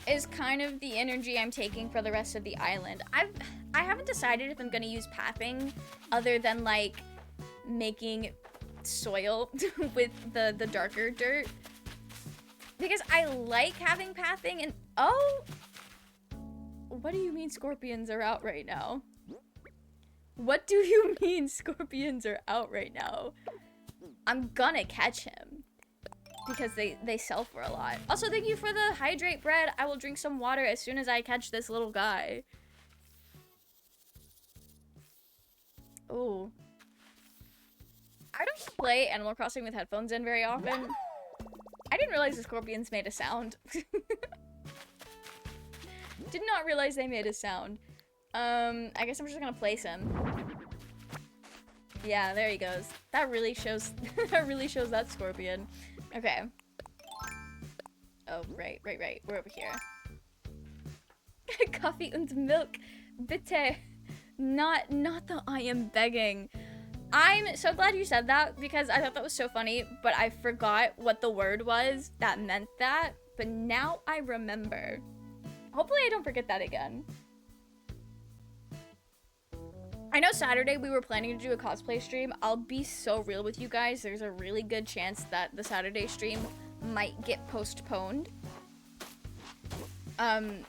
is kind of the energy I'm taking for the rest of the island. I haven't decided if I'm gonna use pathing other than like making soil with the darker dirt, because I like having pathing. And oh, what do you mean scorpions are out right now? What do you mean scorpions are out right now? I'm gonna catch him because they sell for a lot. Also, thank you for the hydrate bread. I will drink some water as soon as I catch this little guy. Ooh. I don't play Animal Crossing with headphones in very often. I didn't realize the scorpions made a sound. Did not realize they made a sound. I guess I'm just gonna place him. Yeah, there he goes. That really shows that really shows that scorpion. Okay. Oh, right. We're over here. Coffee and milk. Bitte. Not the I am begging. I'm so glad you said that because I thought that was so funny, but I forgot what the word was that meant that, but now I remember. Hopefully I don't forget that again. I know Saturday we were planning to do a cosplay stream. I'll be so real with you guys. There's a really good chance that the Saturday stream might get postponed. Part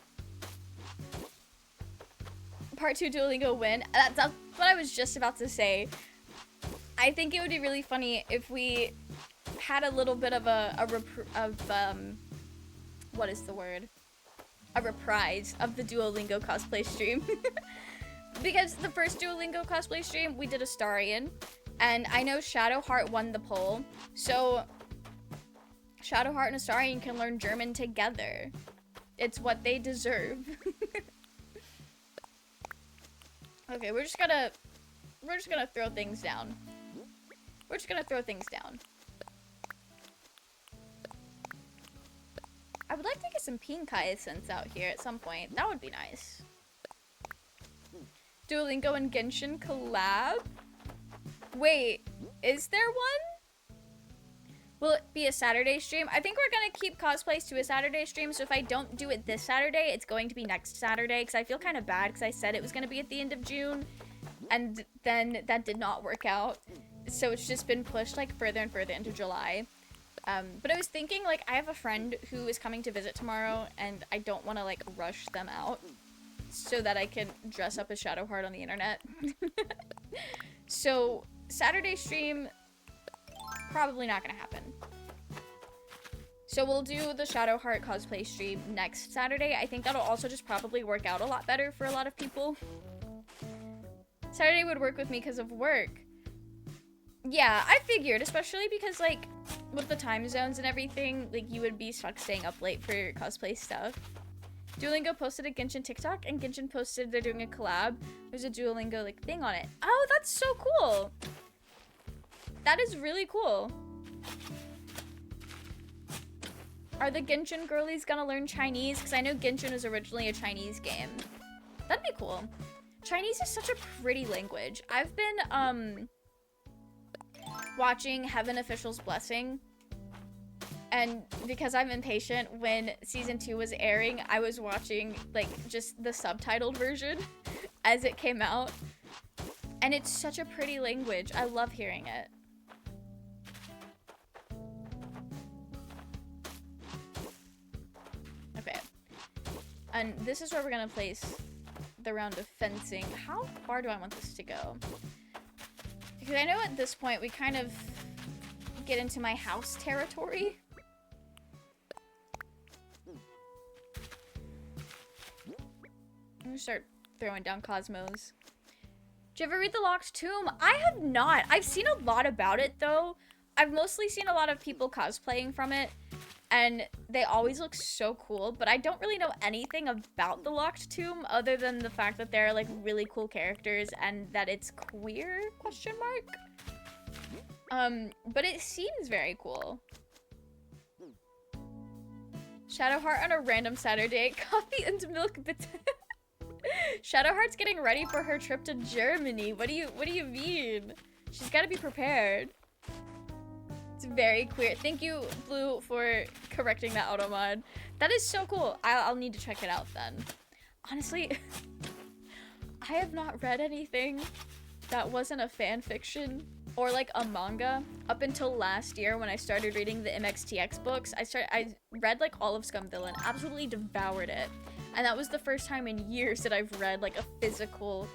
2 Duolingo win. That's what I was just about to say. I think it would be really funny if we had a little bit of what is the word? A reprise of the Duolingo cosplay stream. Because the first Duolingo cosplay stream, we did Astarion, and I know Shadowheart won the poll, so Shadowheart and Astarion can learn German together. It's what they deserve. Okay, we're just gonna throw things down. We're just gonna throw things down. I would like to get some pink hyacinths out here at some point. That would be nice. Duolingo and Genshin collab? Wait, is there one? Will it be a Saturday stream? I think we're gonna keep cosplays to a Saturday stream, so if I don't do it this Saturday, it's going to be next Saturday, because I feel kind of bad, because I said it was gonna be at the end of June, and then that did not work out. So it's just been pushed, like, further and further into July. But I was thinking, like, I have a friend who is coming to visit tomorrow, and I don't want to, like, rush them out so that I can dress up as Shadowheart on the internet. So, Saturday stream, probably not gonna happen. So we'll do the Shadowheart cosplay stream next Saturday. I think that'll also just probably work out a lot better for a lot of people. Saturday would work with me because of work. Yeah, I figured, especially because, like, with the time zones and everything, like, you would be stuck staying up late for your cosplay stuff. Duolingo posted a Genshin TikTok, and Genshin posted they're doing a collab. There's a Duolingo, like, thing on it. Oh, that's so cool! That is really cool. Are the Genshin girlies gonna learn Chinese? Because I know Genshin was originally a Chinese game. That'd be cool. Chinese is such a pretty language. I've been, watching Heaven Official's Blessing, and because I'm impatient, when season 2 was airing, I was watching, like, just the subtitled version as it came out, and it's such a pretty language. I love hearing it. Okay, and this is where we're gonna place the round of fencing. How far do I want this to go? Because I know at this point we kind of get into my house territory. I'm gonna start throwing down Cosmos. Did you ever read The Locked Tomb? I have not. I've seen a lot about it though. I've mostly seen a lot of people cosplaying from it, and they always look so cool, but I don't really know anything about The Locked Tomb other than the fact that there are, like, really cool characters and that it's queer, question mark? But it seems very cool. Shadowheart on a random Saturday, coffee and milk. Shadowheart's getting ready for her trip to Germany. What do you mean? She's gotta be prepared. It's very queer. Thank you, Blue, for correcting that auto mod. That is so cool. I'll need to check it out then. Honestly, I have not read anything that wasn't a fan fiction or like a manga up until last year when I started reading the MXTX books. I read like all of Scumvillain, absolutely devoured it. And that was the first time in years that I've read like a physical,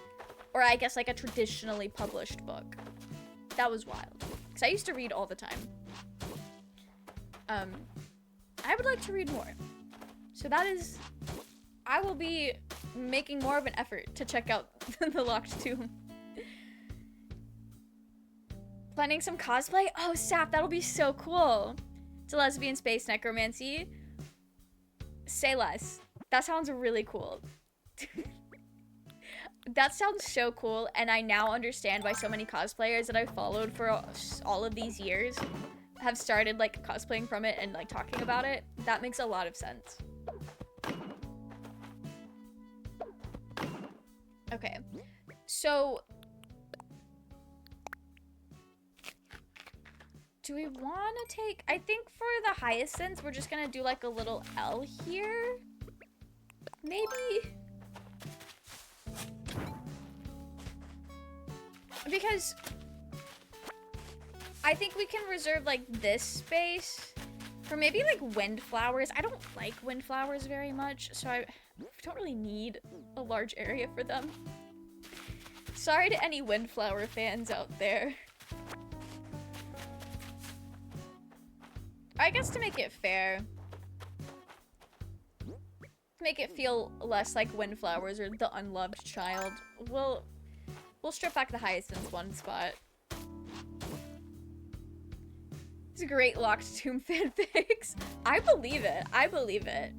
or I guess like a traditionally published book. That was wild. Because I used to read all the time. I would like to read more. So that is, I will be making more of an effort to check out The Locked Tomb. Planning some cosplay? Oh, sap, that'll be so cool. It's a lesbian space necromancy. Say less. That sounds really cool. That sounds so cool, and I now understand why so many cosplayers that I've followed for all of these years have started like cosplaying from it and like talking about it. That makes a lot of sense. Okay, so do we want to take, I think for the hyacinths, we're just gonna do like a little L here, maybe? Because I think we can reserve like this space for maybe like windflowers. I don't like windflowers very much, so I don't really need a large area for them. Sorry to any windflower fans out there. I guess to make it fair, to make it feel less like Windflowers or the unloved child, we'll strip back the Hyacinth's one spot. It's great locked tomb fanfics. I believe it. I believe it.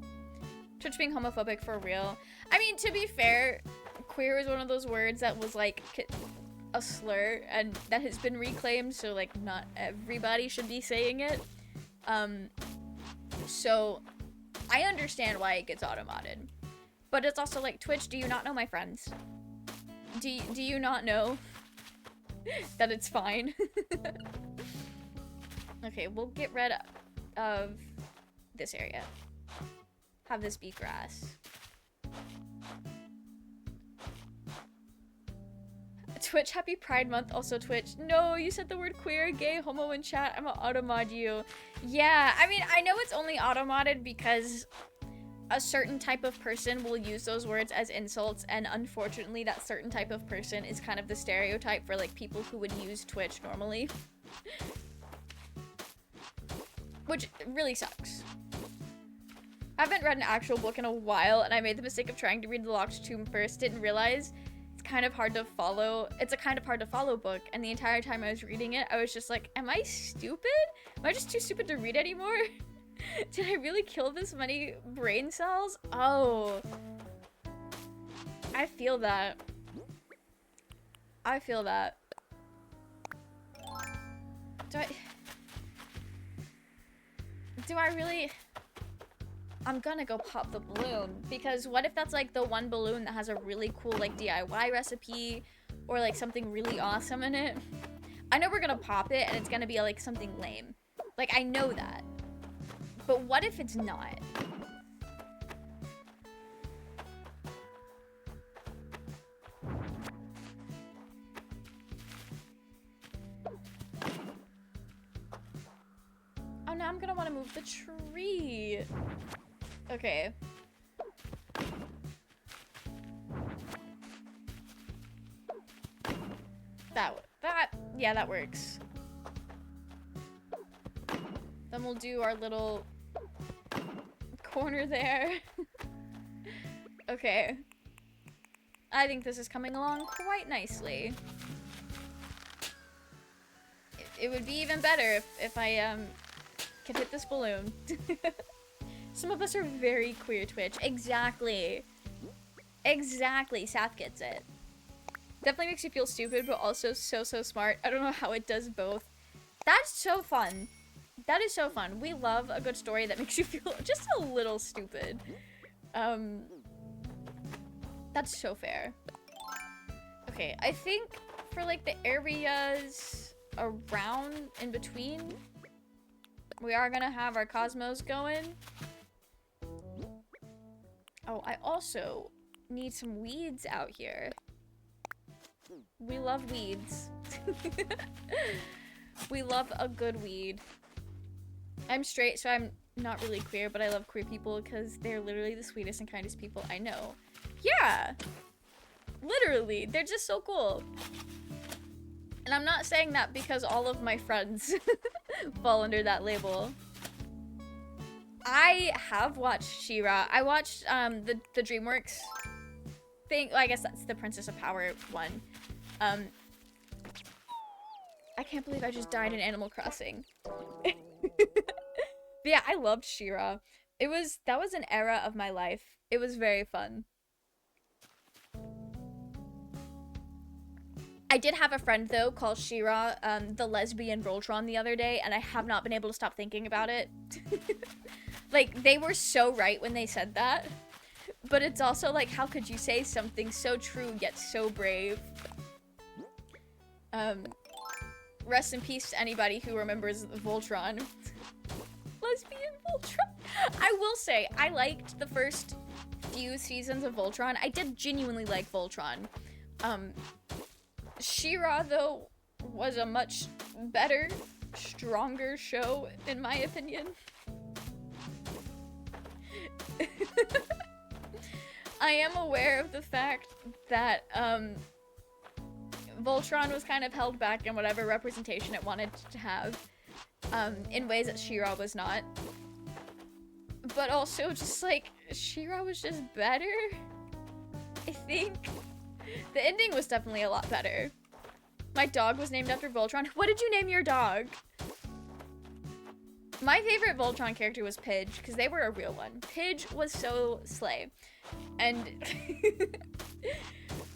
Twitch being homophobic for real. I mean, to be fair, queer is one of those words that was like a slur and that has been reclaimed, so like not everybody should be saying it. So I understand why it gets auto-modded. But it's also like, Twitch, do you not know my friends? Do you not know that it's fine? Okay, we'll get rid of this area. Have this be grass. Twitch, happy Pride Month. Also Twitch. No, you said the word queer, gay, homo in chat. I'm gonna auto-mod you. Yeah, I mean, I know it's only auto-modded because a certain type of person will use those words as insults, and unfortunately that certain type of person is kind of the stereotype for like people who would use Twitch normally. Which really sucks. I haven't read an actual book in a while, and I made the mistake of trying to read The Locked Tomb first. Didn't realize it's kind of hard to follow. It's a kind of hard to follow book, and the entire time I was reading it, I was just like, am I stupid? Am I just too stupid to read anymore? Did I really kill this many brain cells? Oh. I feel that. I feel that. Do I really... I'm gonna go pop the balloon, because what if that's like the one balloon that has a really cool like DIY recipe or like something really awesome in it? I know we're gonna pop it and it's gonna be like something lame. Like, I know that. But what if it's not? Oh, now I'm gonna want to move the tree. Okay. Yeah, that works. Then we'll do our little corner there. Okay. I think this is coming along quite nicely. It would be even better if I could hit this balloon. Some of us are very queer, Twitch. Exactly. Exactly. Sath gets it. Definitely makes you feel stupid, but also so smart. I don't know how it does both. That's so fun. That is so fun. We love a good story that makes you feel just a little stupid. That's so fair. Okay, I think for like the areas around in between, we are gonna have our cosmos going. Oh, I also need some weeds out here. We love weeds. We love a good weed. I'm straight, so I'm not really queer, but I love queer people because they're literally the sweetest and kindest people I know. Yeah! Literally, they're just so cool. And I'm not saying that because all of my friends fall under that label. I have watched She-Ra. I watched the DreamWorks thing. Well, I guess that's the Princess of Power one. I can't believe I just died in Animal Crossing. But yeah, I loved She-Ra. That was an era of my life. It was very fun. I did have a friend though called She-Ra, the lesbian Voltron the other day, and I have not been able to stop thinking about it. Like, they were so right when they said that. But it's also like, how could you say something so true yet so brave? Rest in peace to anybody who remembers Voltron. Lesbian Voltron. I will say, I liked the first few seasons of Voltron. I did genuinely like Voltron. She-Ra, though, was a much better, stronger show, in my opinion. I am aware of the fact that, Voltron was kind of held back in whatever representation it wanted to have. in ways that She-Ra was not. But also just like, She-Ra was just better, I think. The ending was definitely a lot better. My dog was named after Voltron. What did you name your dog? My favorite Voltron character was Pidge, because they were a real one. Pidge was so slay. And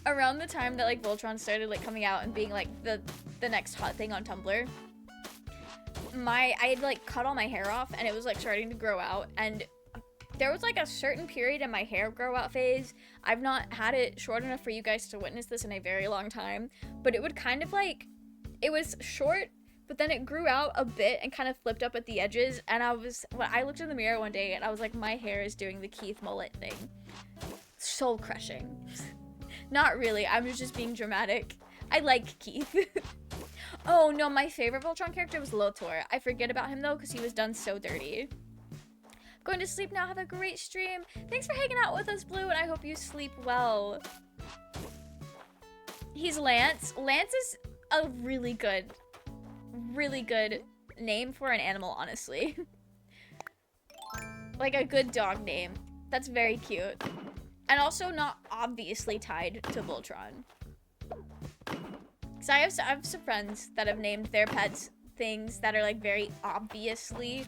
around the time that like Voltron started like coming out and being like the next hot thing on Tumblr, I had like cut all my hair off and it was like starting to grow out, and there was like a certain period in my hair grow out phase. I've not had it short enough for you guys to witness this in a very long time, but it would kind of like, it was short, but then it grew out a bit and kind of flipped up at the edges, and when I looked in the mirror one day and I was like, my hair is doing the Keith mullet thing. Soul crushing. Not really, I was just being dramatic. I like Keith. Oh no, my favorite Voltron character was Lotor. I forget about him though because he was done so dirty. Going to sleep now, have a great stream. Thanks for hanging out with us, Blue, and I hope you sleep well. He's Lance. Lance is a really good name for an animal, honestly. Like a good dog name. That's very cute. And also not obviously tied to Voltron. Because I have some friends that have named their pets things that are like very obviously,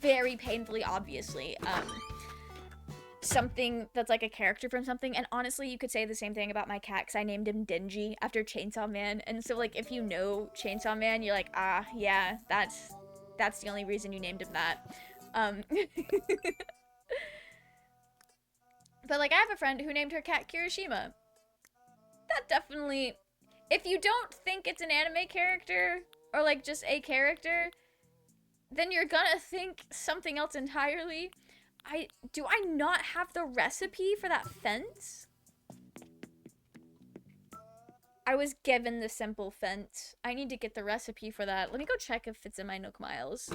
very painfully obviously, something that's like a character from something. And honestly, you could say the same thing about my cat, because I named him Dingy after Chainsaw Man. And so like if you know Chainsaw Man, you're like, ah, yeah, that's the only reason you named him that. But like I have a friend who named her cat Kirishima. That definitely, if you don't think it's an anime character or like just a character, then you're gonna think something else entirely. Do I not have the recipe for that fence? I was given the simple fence. I need to get the recipe for that. Let me go check if it's in my Nook Miles.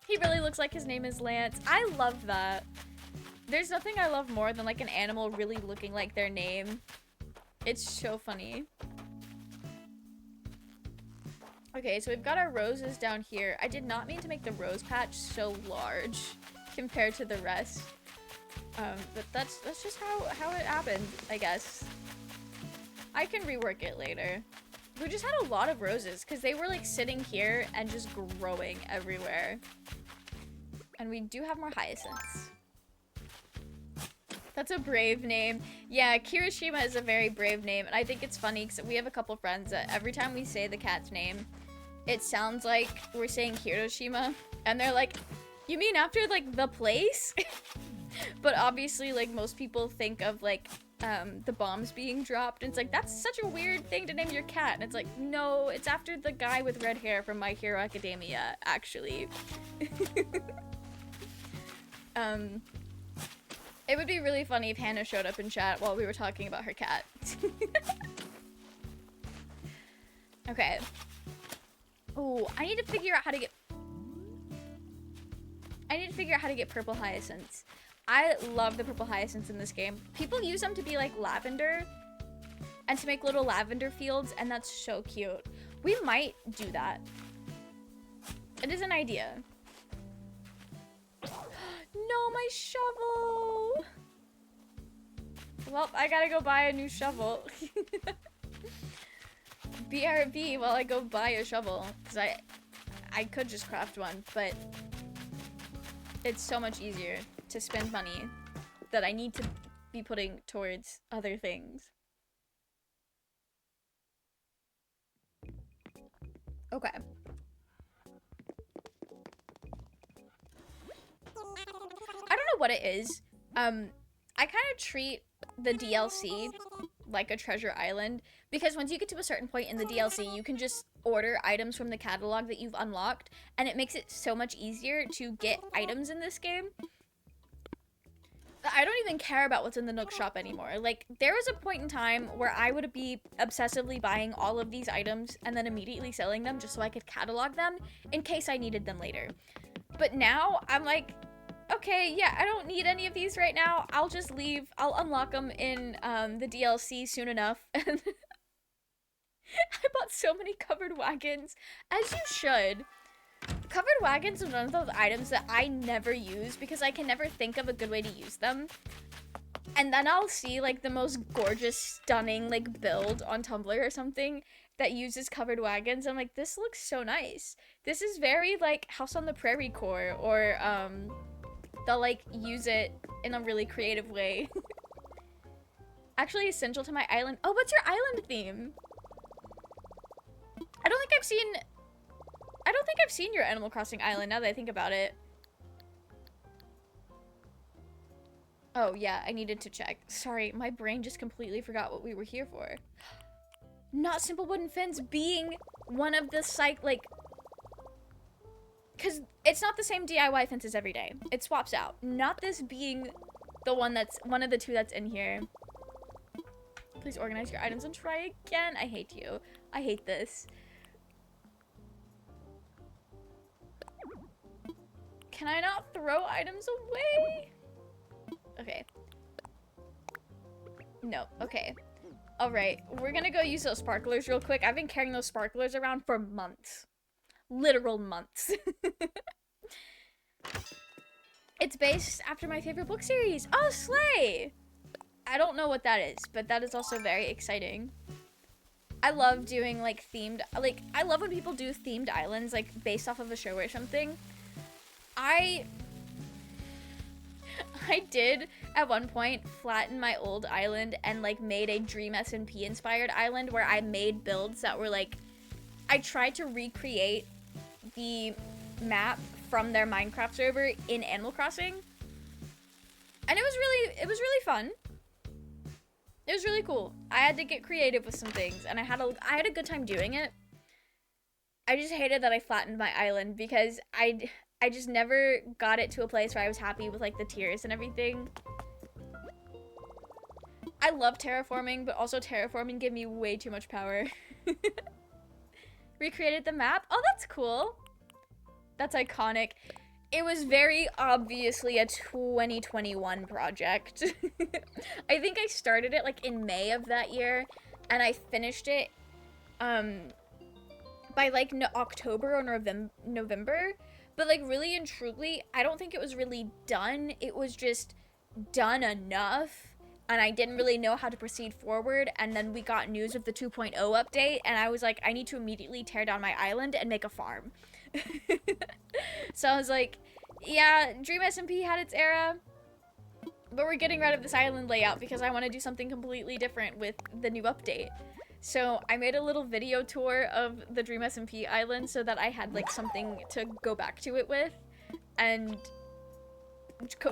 He really looks like his name is Lance. I love that. There's nothing I love more than like an animal really looking like their name. It's so funny. Okay, so we've got our roses down here. I did not mean to make the rose patch so large compared to the rest. But that's just how it happened, I guess. I can rework it later. We just had a lot of roses because they were like sitting here and just growing everywhere. And we do have more hyacinths. That's a brave name. Yeah, Kirishima is a very brave name, and I think it's funny because we have a couple friends that every time we say the cat's name, it sounds like we're saying Hiroshima, and they're like, you mean after like the place? But obviously like most people think of like the bombs being dropped, and it's like, that's such a weird thing to name your cat, and it's like, no, it's after the guy with red hair from My Hero Academia, actually. It would be really funny if Hannah showed up in chat while we were talking about her cat. Okay. Oh, I need to figure out how to get purple hyacinths. I love the purple hyacinths in this game. People use them to be like lavender and to make little lavender fields, and that's so cute. We might do that. It is an idea. No, my shovel! Well, I gotta go buy a new shovel. BRB while I go buy a shovel. Because I could just craft one, but it's so much easier to spend money that I need to be putting towards other things. Okay. I don't know what it is. I kind of treat the DLC like a treasure island, because once you get to a certain point in the DLC, you can just order items from the catalog that you've unlocked, and it makes it so much easier to get items in this game. I don't even care about what's in the Nook shop anymore. Like, there was a point in time where I would be obsessively buying all of these items and then immediately selling them just so I could catalog them in case I needed them later. But now, I'm like, okay, yeah, I don't need any of these right now. I'll just leave. I'll unlock them in the DLC soon enough. I bought so many covered wagons, as you should. Covered wagons is one of those items that I never use because I can never think of a good way to use them. And then I'll see like the most gorgeous, stunning like build on Tumblr or something that uses covered wagons. I'm like, this looks so nice. This is very like House on the Prairie core, or they'll like use it in a really creative way. Actually essential to my island. Oh, what's your island theme? I don't think I've seen your Animal Crossing island now that I think about it. Oh yeah, I needed to check. Sorry, my brain just completely forgot what we were here for. Not Simple Wooden Fence being one of the because it's not the same DIY fences every day. It swaps out. Not this being the one that's one of the two that's in here. Please organize your items and try again. I hate you. I hate this. Can I not throw items away? Okay. No, okay. Alright, we're gonna go use those sparklers real quick. I've been carrying those sparklers around for months. Literal months. It's based after my favorite book series. Oh, slay! I don't know what that is, but that is also very exciting. I love doing like themed, like I love when people do themed islands like based off of a show or something. I did at one point flatten my old island and like made a Dream SMP inspired island where I made builds that were like, I tried to recreate the map from their Minecraft server in Animal Crossing. And it was really fun. It was really cool. I had to get creative with some things and I had a good time doing it. I just hated that I flattened my island because I just never got it to a place where I was happy with like the tiers and everything. I love terraforming, but also terraforming gave me way too much power. Recreated the map? Oh, that's cool. That's iconic. It was very obviously a 2021 project. I think I started it like in May of that year and I finished it by like October or November. But like really and truly, I don't think it was really done. It was just done enough and I didn't really know how to proceed forward. And then we got news of the 2.0 update and I was like, I need to immediately tear down my island and make a farm. So I was like, yeah, Dream SMP had its era, but we're getting rid of this island layout because I want to do something completely different with the new update. So I made a little video tour of the Dream SMP island so that I had like something to go back to it with, and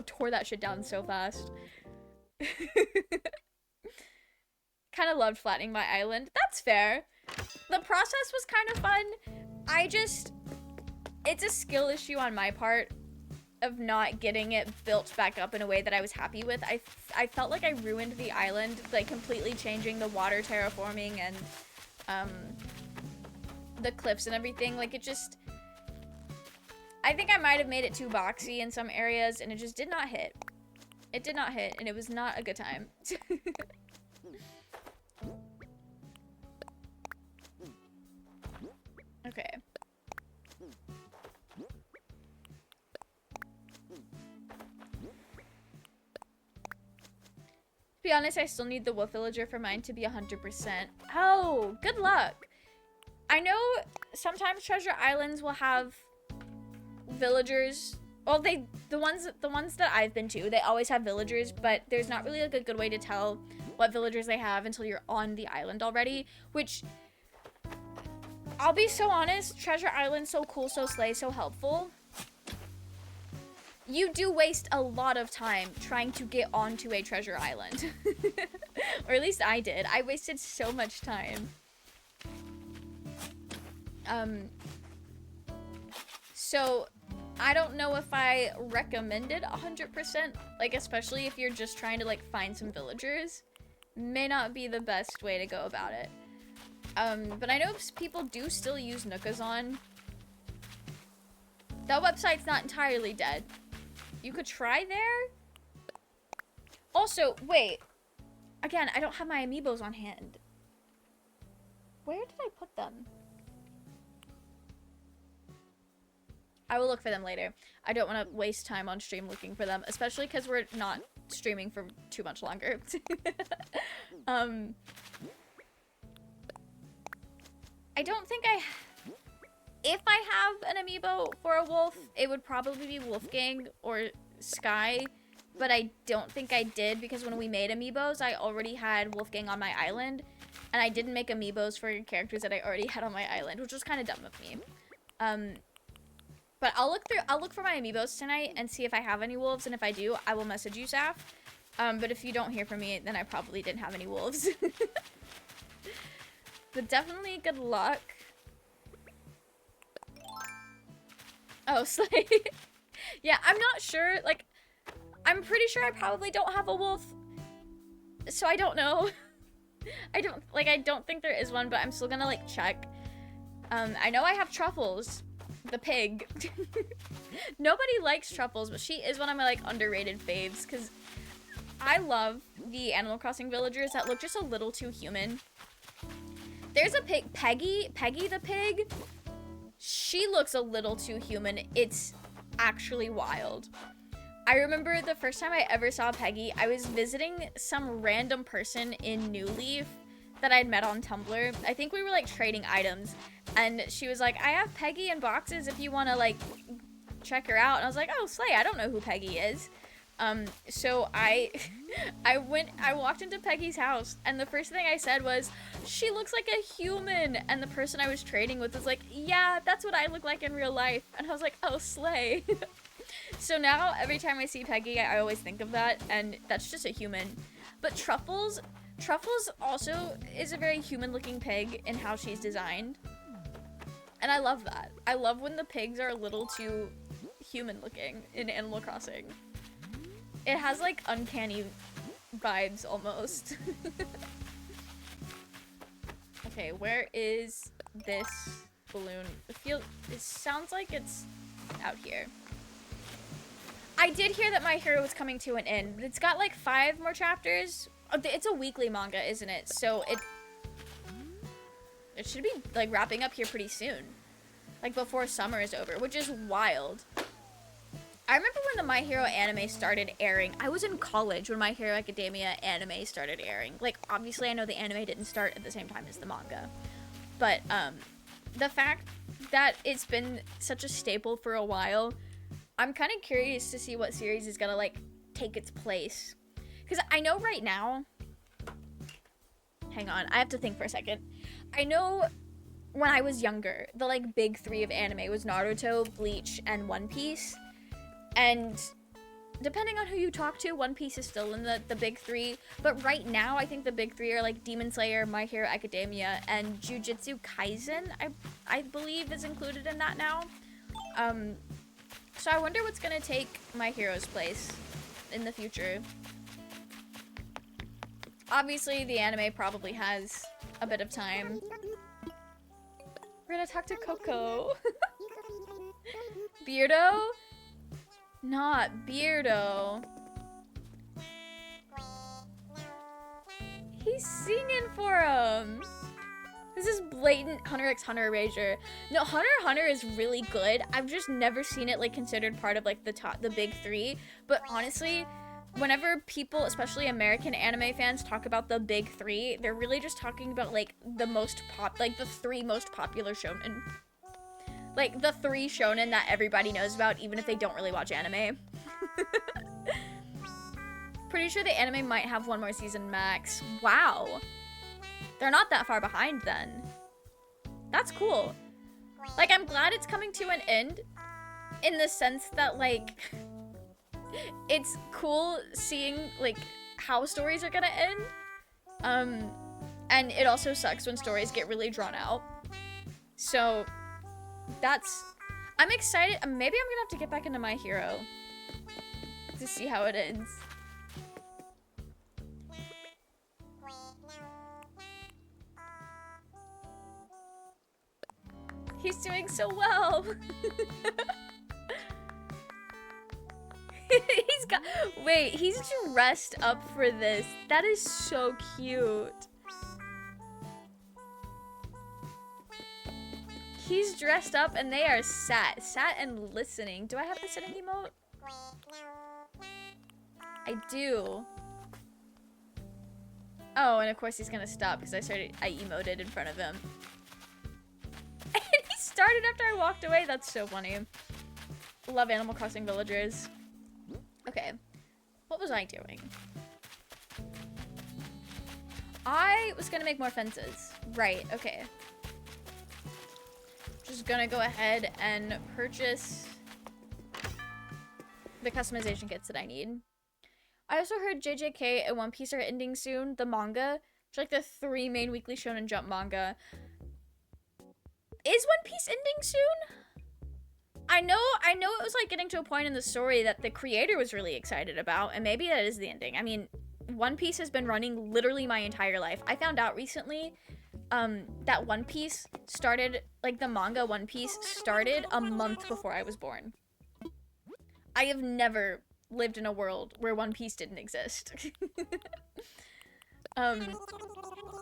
tore that shit down so fast. Kind of loved flattening my island. That's fair. The process was kind of fun. It's a skill issue on my part of not getting it built back up in a way that I was happy with. I felt like I ruined the island, like completely changing the water terraforming and the cliffs and everything. Like it just, I think I might have made it too boxy in some areas and it just did not hit. It did not hit and it was not a good time. Okay. To be honest, I still need the wolf villager for mine to be 100%. Oh, good luck. I know sometimes treasure islands will have villagers. Well, the ones that I've been to, they always have villagers, but there's not really like a good way to tell what villagers they have until you're on the island already, which I'll be so honest, treasure island, so cool, so slay, so helpful. You do waste a lot of time trying to get onto a treasure island. Or at least I did. I wasted so much time. So I don't know if I recommend it 100%, like especially if you're just trying to like find some villagers. May not be the best way to go about it. But I know people do still use Nookazon. That website's not entirely dead. You could try there. Also, wait. Again, I don't have my amiibos on hand. Where did I put them? I will look for them later. I don't want to waste time on stream looking for them, especially because we're not streaming for too much longer. I don't think if I have an amiibo for a wolf, it would probably be Wolfgang or Sky, but I don't think I did because when we made amiibos, I already had Wolfgang on my island, and I didn't make amiibos for characters that I already had on my island, which was kind of dumb of me. But I'll look for my amiibos tonight and see if I have any wolves, and if I do, I will message you, Saf. But if you don't hear from me, then I probably didn't have any wolves. But definitely good luck. Oh, Slay. Yeah, I'm not sure. Like, I'm pretty sure I probably don't have a wolf. So I don't know. I don't think there is one, but I'm still gonna, like, check. I know I have Truffles, the pig. Nobody likes Truffles, but she is one of my, like, underrated faves, because I love the Animal Crossing villagers that look just a little too human. There's a pig, Peggy the pig. She looks a little too human. It's actually wild. I remember the first time I ever saw Peggy, I was visiting some random person in New Leaf that I'd met on Tumblr. I think we were like trading items, and she was like, I have Peggy in boxes if you want to like check her out. And I was like, oh, Slay, I don't know who Peggy is. So I walked into Peggy's house, and the first thing I said was, she looks like a human, and the person I was trading with was like, yeah, that's what I look like in real life. And I was like, oh, Slay. So now every time I see Peggy, I always think of that, and that's just a human. But Truffles also is a very human looking pig in how she's designed, and I love that. I love when the pigs are a little too human looking in Animal Crossing. It has, like, uncanny vibes, almost. Okay, where is this balloon? It sounds like it's out here. I did hear that My Hero is coming to an end. It's got, like, 5 more chapters. It's a weekly manga, isn't it? So it should be, like, wrapping up here pretty soon. Like, before summer is over, which is wild. I remember when the My Hero anime started airing. I was in college when My Hero Academia anime started airing. Like, obviously, I know the anime didn't start at the same time as the manga. But, the fact that it's been such a staple for a while, I'm kind of curious to see what series is gonna, like, take its place. Because I know right now... Hang on, I have to think for a second. I know when I was younger, the, like, big 3 of anime was Naruto, Bleach, and One Piece. And depending on who you talk to, One Piece is still in the big 3. But right now, I think the big 3 are like Demon Slayer, My Hero Academia, and Jujutsu Kaisen, I believe is included in that now. So I wonder what's gonna take My Hero's place in the future. Obviously, the anime probably has a bit of time. We're gonna talk to Coco. Beardo? Not Beardo. He's singing for him. This is blatant Hunter x Hunter erasure. No, Hunter x Hunter is really good. I've just never seen it like considered part of like the big 3. But honestly, whenever people, especially American anime fans, talk about the big 3, they're really just talking about like the 3 most popular shonen. Like, the 3 shonen that everybody knows about, even if they don't really watch anime. Pretty sure the anime might have 1 more season max. Wow. They're not that far behind, then. That's cool. Like, I'm glad it's coming to an end, in the sense that, like, it's cool seeing, like, how stories are gonna end. And it also sucks when stories get really drawn out. So... I'm excited. Maybe I'm gonna have to get back into My Hero to see how it ends. He's doing so well. He's dressed up for this. That is so cute. He's dressed up and they are sat and listening. Do I have the sitting emote? I do. Oh, and of course he's gonna stop because I emoted in front of him. And he started after I walked away. That's so funny. Love Animal Crossing villagers. Okay, what was I doing? I was gonna make more fences. Right, okay. Just gonna go ahead and purchase the customization kits that I need. I also heard JJK and One Piece are ending soon, the manga. Which are like the 3 main Weekly Shonen Jump manga. Is One Piece ending soon? I know it was like getting to a point in the story that the creator was really excited about, and maybe that is the ending. I mean, One Piece has been running literally my entire life. I found out recently that One Piece started, like the manga One Piece started a month before I was born. I have never lived in a world where One Piece didn't exist. Which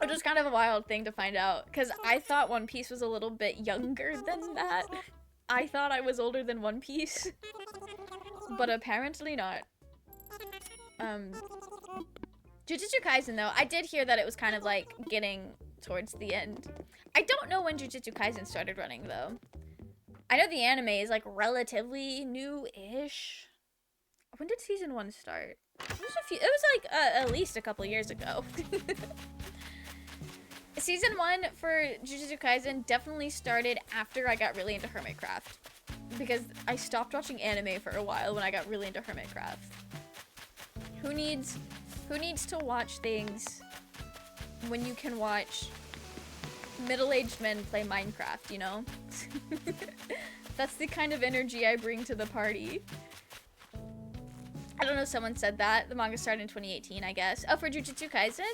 was kind of a wild thing to find out, because I thought One Piece was a little bit younger than that. I thought I was older than One Piece, but apparently not. Jujutsu Kaisen, though, I did hear that it was kind of like getting towards the end. I don't know when Jujutsu Kaisen started running, though. I know the anime is like relatively new-ish. When did season 1 start? It was like at least a couple years ago. Season 1 for Jujutsu Kaisen definitely started after I got really into Hermitcraft. Because I stopped watching anime for a while when I got really into Hermitcraft. Who needs to watch things when you can watch middle-aged men play Minecraft, you know? That's the kind of energy I bring to the party. I don't know, someone said that. The manga started in 2018, I guess. Oh, for Jujutsu Kaisen?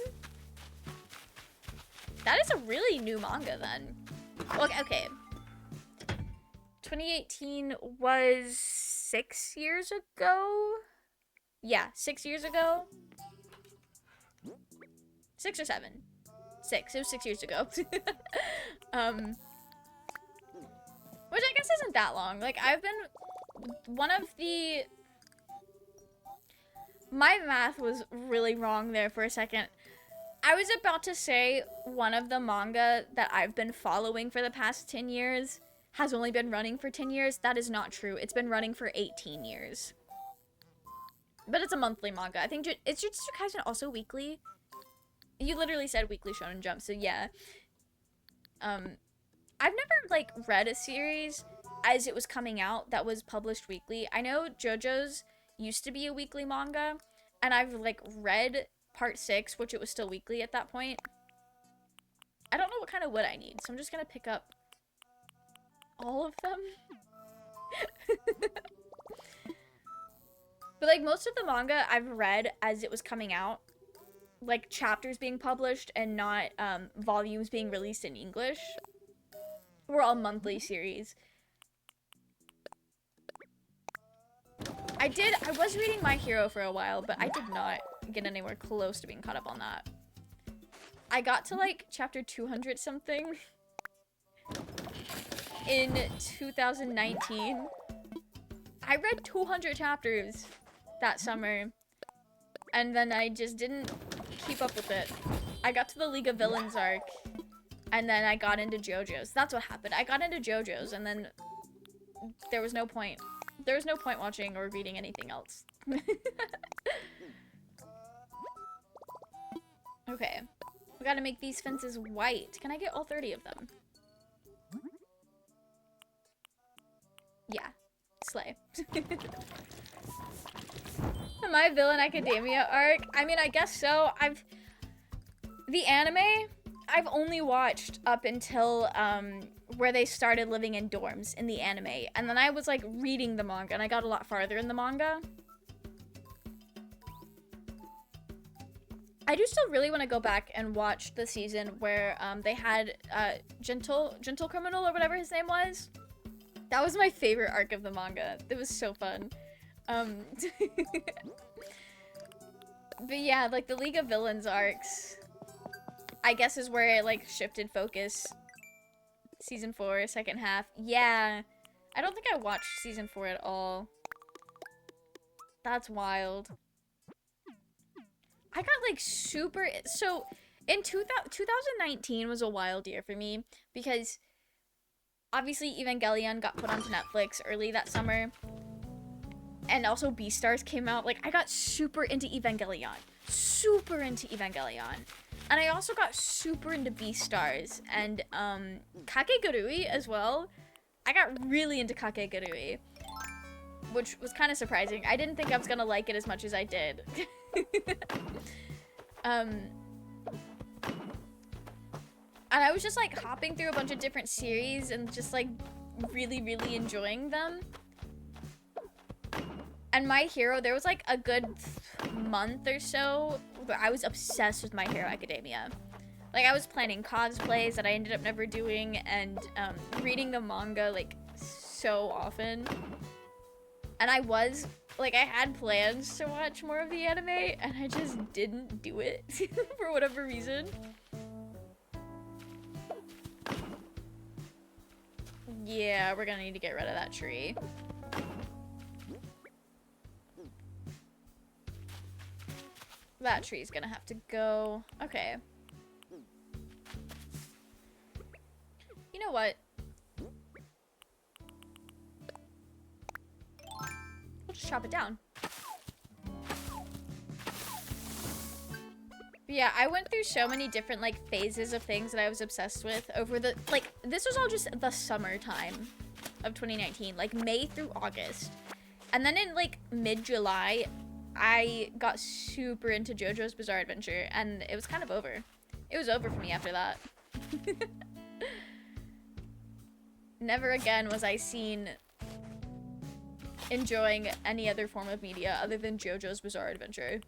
That is a really new manga, then. Well, okay. 2018 was 6 years ago? Yeah, 6 years ago? 6 or 7? 6. It was 6 years ago. Which I guess isn't that long. Like, I've been... One of the... My math was really wrong there for a second. I was about to say one of the manga that I've been following for the past 10 years has only been running for 10 years. That is not true. It's been running for 18 years. But it's a monthly manga. I think is Jujutsu Kaisen also weekly? You literally said Weekly Shonen Jump, so yeah. I've never, like, read a series as it was coming out that was published weekly. I know JoJo's used to be a weekly manga, and I've, like, read part 6, which it was still weekly at that point. I don't know what kind of wood I need, so I'm just gonna pick up all of them. But, like, most of the manga I've read as it was coming out, like, chapters being published and not volumes being released in English, were all monthly series. I was reading My Hero for a while, but I did not get anywhere close to being caught up on that. I got to, like, chapter 200 something in 2019. I read 200 chapters that summer, and then I just didn't keep up with it. I got to the League of Villains arc, and then I got into JoJo's. That's what happened. I got into JoJo's, and then there was no point. There was no point watching or reading anything else. Okay. We gotta make these fences white. Can I get all 30 of them? Yeah. Slay. My Villain Academia arc? I mean, I guess so. The anime, I've only watched up until, where they started living in dorms in the anime. And then I was, like, reading the manga, and I got a lot farther in the manga. I do still really want to go back and watch the season where, they had, Gentle Criminal, or whatever his name was. That was my favorite arc of the manga. It was so fun. But yeah, like, the League of Villains arcs, I guess, is where it, like, shifted focus Season 4, second half. Yeah. I don't think I watched season 4 at all. That's wild. I got like super. So in 2019 was a wild year for me because obviously Evangelion got put onto Netflix early that summer. And also Beastars came out. Like, I got super into Evangelion. Super into Evangelion. And I also got super into Beastars. And, Kakegurui as well. I got really into Kakegurui. Which was kind of surprising. I didn't think I was gonna like it as much as I did. And I was just, like, hopping through a bunch of different series and just, like, really, really enjoying them. And My Hero, there was like a good month or so where I was obsessed with My Hero Academia. Like, I was planning cosplays that I ended up never doing and reading the manga like so often. And I was, like, I had plans to watch more of the anime and I just didn't do it for whatever reason. Yeah, we're gonna need to get rid of that tree. That tree's gonna have to go. Okay. You know what? We'll just chop it down. But yeah, I went through so many different, like, phases of things that I was obsessed with over the, like, this was all just the summertime of 2019, like, May through August. And then in, like, mid-July, I got super into JoJo's Bizarre Adventure, and it was kind of over. It was over for me after that. Never again was I seen enjoying any other form of media other than JoJo's Bizarre Adventure.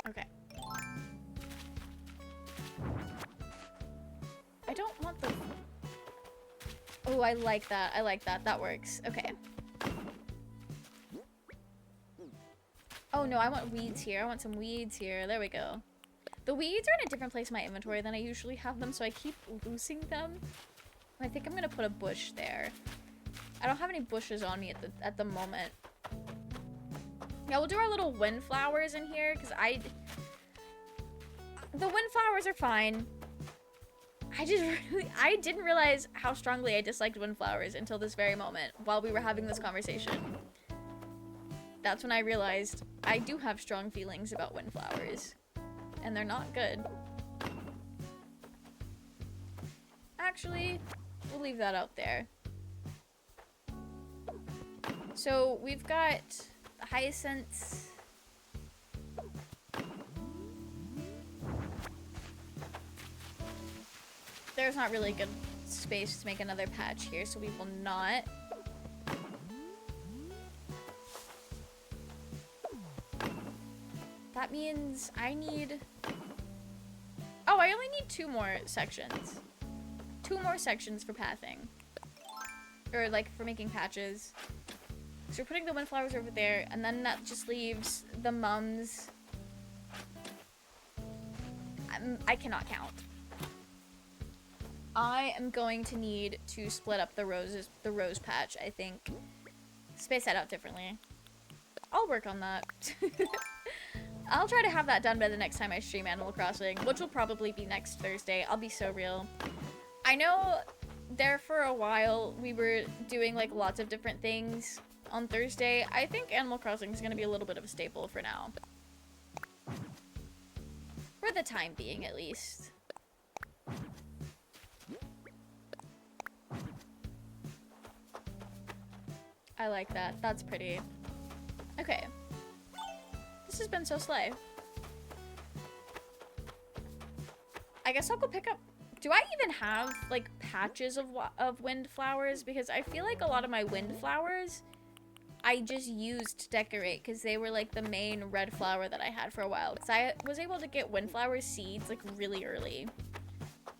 Okay. I don't want the... Oh, I like that. I like that. That works. Okay. Oh, no, I want weeds here. I want some weeds here. There we go. The weeds are in a different place in my inventory than I usually have them, so I keep losing them. I think I'm going to put a bush there. I don't have any bushes on me at the moment. Yeah, we'll do our little windflowers in here, because the windflowers are fine. I didn't realize how strongly I disliked windflowers until this very moment while we were having this conversation. That's when I realized I do have strong feelings about windflowers, and they're not good. Actually, we'll leave that out there. So we've got the hyacinths. There's not really good space to make another patch here, so we will not. That means I need... Oh, I only need 2 more sections. 2 more sections for pathing. Or, like, for making patches. So we're putting the windflowers over there, and then that just leaves the mums. I cannot count. I am going to need to split up the rose patch, I think. Space that out differently. I'll work on that. I'll try to have that done by the next time I stream Animal Crossing, which will probably be next Thursday. I'll be so real. I know there for a while we were doing like lots of different things on Thursday. I think Animal Crossing is going to be a little bit of a staple for now. For the time being, at least. I like that. That's pretty. Okay. This has been so slay. I guess I'll go pick up... Do I even have, like, patches of windflowers? Because I feel like a lot of my windflowers I just used to decorate because they were, like, the main red flower that I had for a while. Because I was able to get windflower seeds, like, really early.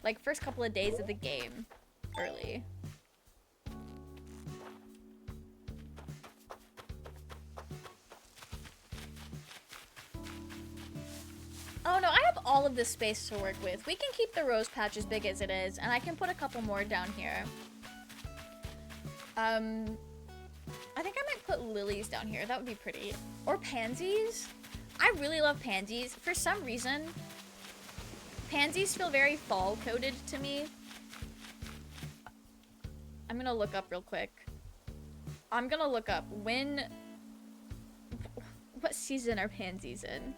Like, first couple of days of the game early. Oh no, I have all of this space to work with. We can keep the rose patch as big as it is, and I can put a couple more down here. I think I might put lilies down here. That would be pretty. Or pansies. I really love pansies. For some reason, pansies feel very fall-coded to me. I'm gonna look up real quick. I'm gonna look up what season are pansies in?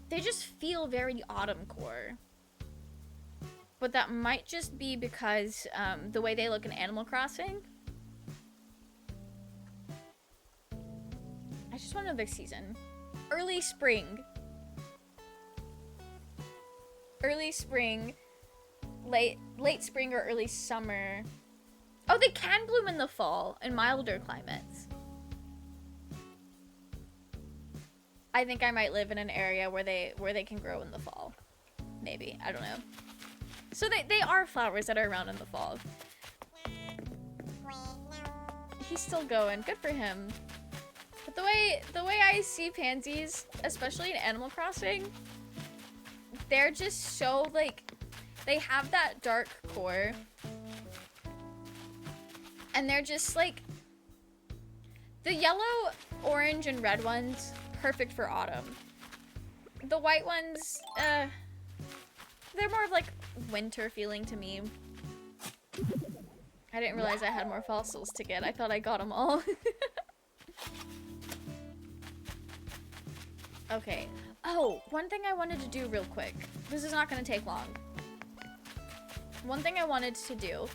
They just feel very autumn core. But that might just be because the way they look in Animal Crossing. I just want another season. Early spring. Early spring. Late spring or early summer. Oh, they can bloom in the fall in milder climates. I think I might live in an area where they can grow in the fall. Maybe. I don't know. So they are flowers that are around in the fall. He's still going. Good for him. But the way I see pansies, especially in Animal Crossing, they're just so like they have that dark core. And they're just like the yellow, orange, and red ones, perfect for autumn. The white ones, they're more of like winter feeling to me. I didn't realize I had more fossils to get. I thought I got them all. Okay. Oh, one thing I wanted to do real quick. This is not going to take long. One thing I wanted to do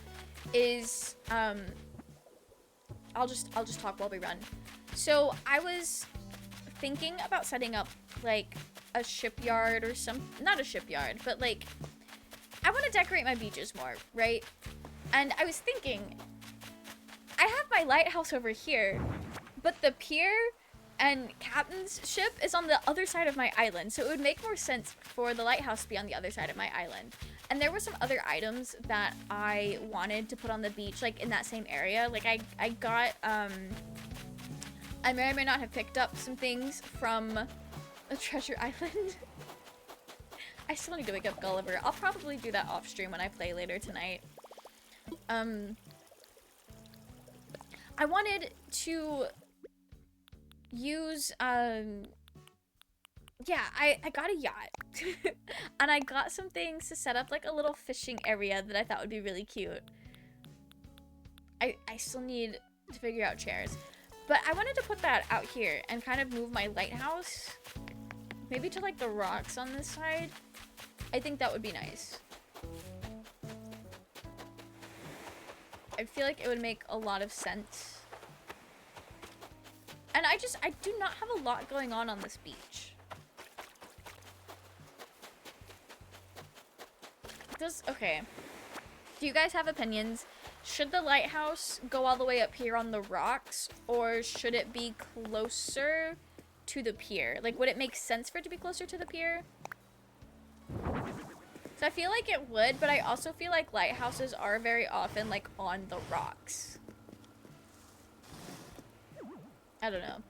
is, I'll just talk while we run. So I was thinking about setting up like a shipyard or not a shipyard, but like I want to decorate my beaches more, right? And I was thinking I have my lighthouse over here, but the pier and captain's ship is on the other side of my island, so it would make more sense for the lighthouse to be on the other side of my island. And there were some other items that I wanted to put on the beach, like in that same area. Like I got, I may or may not have picked up some things from a treasure island. I still need to wake up Gulliver. I'll probably do that off stream when I play later tonight. I wanted to use, yeah, I got a yacht. And I got some things to set up like a little fishing area that I thought would be really cute. I still need to figure out chairs. But I wanted to put that out here and kind of move my lighthouse. Maybe to like the rocks on this side. I think that would be nice. I feel like it would make a lot of sense. And I do not have a lot going on this beach. Okay. Do you guys have opinions? Should the lighthouse go all the way up here on the rocks, or should it be closer to the pier? Like, would it make sense for it to be closer to the pier? So I feel like it would, but I also feel like lighthouses are very often, like, on the rocks. I don't know.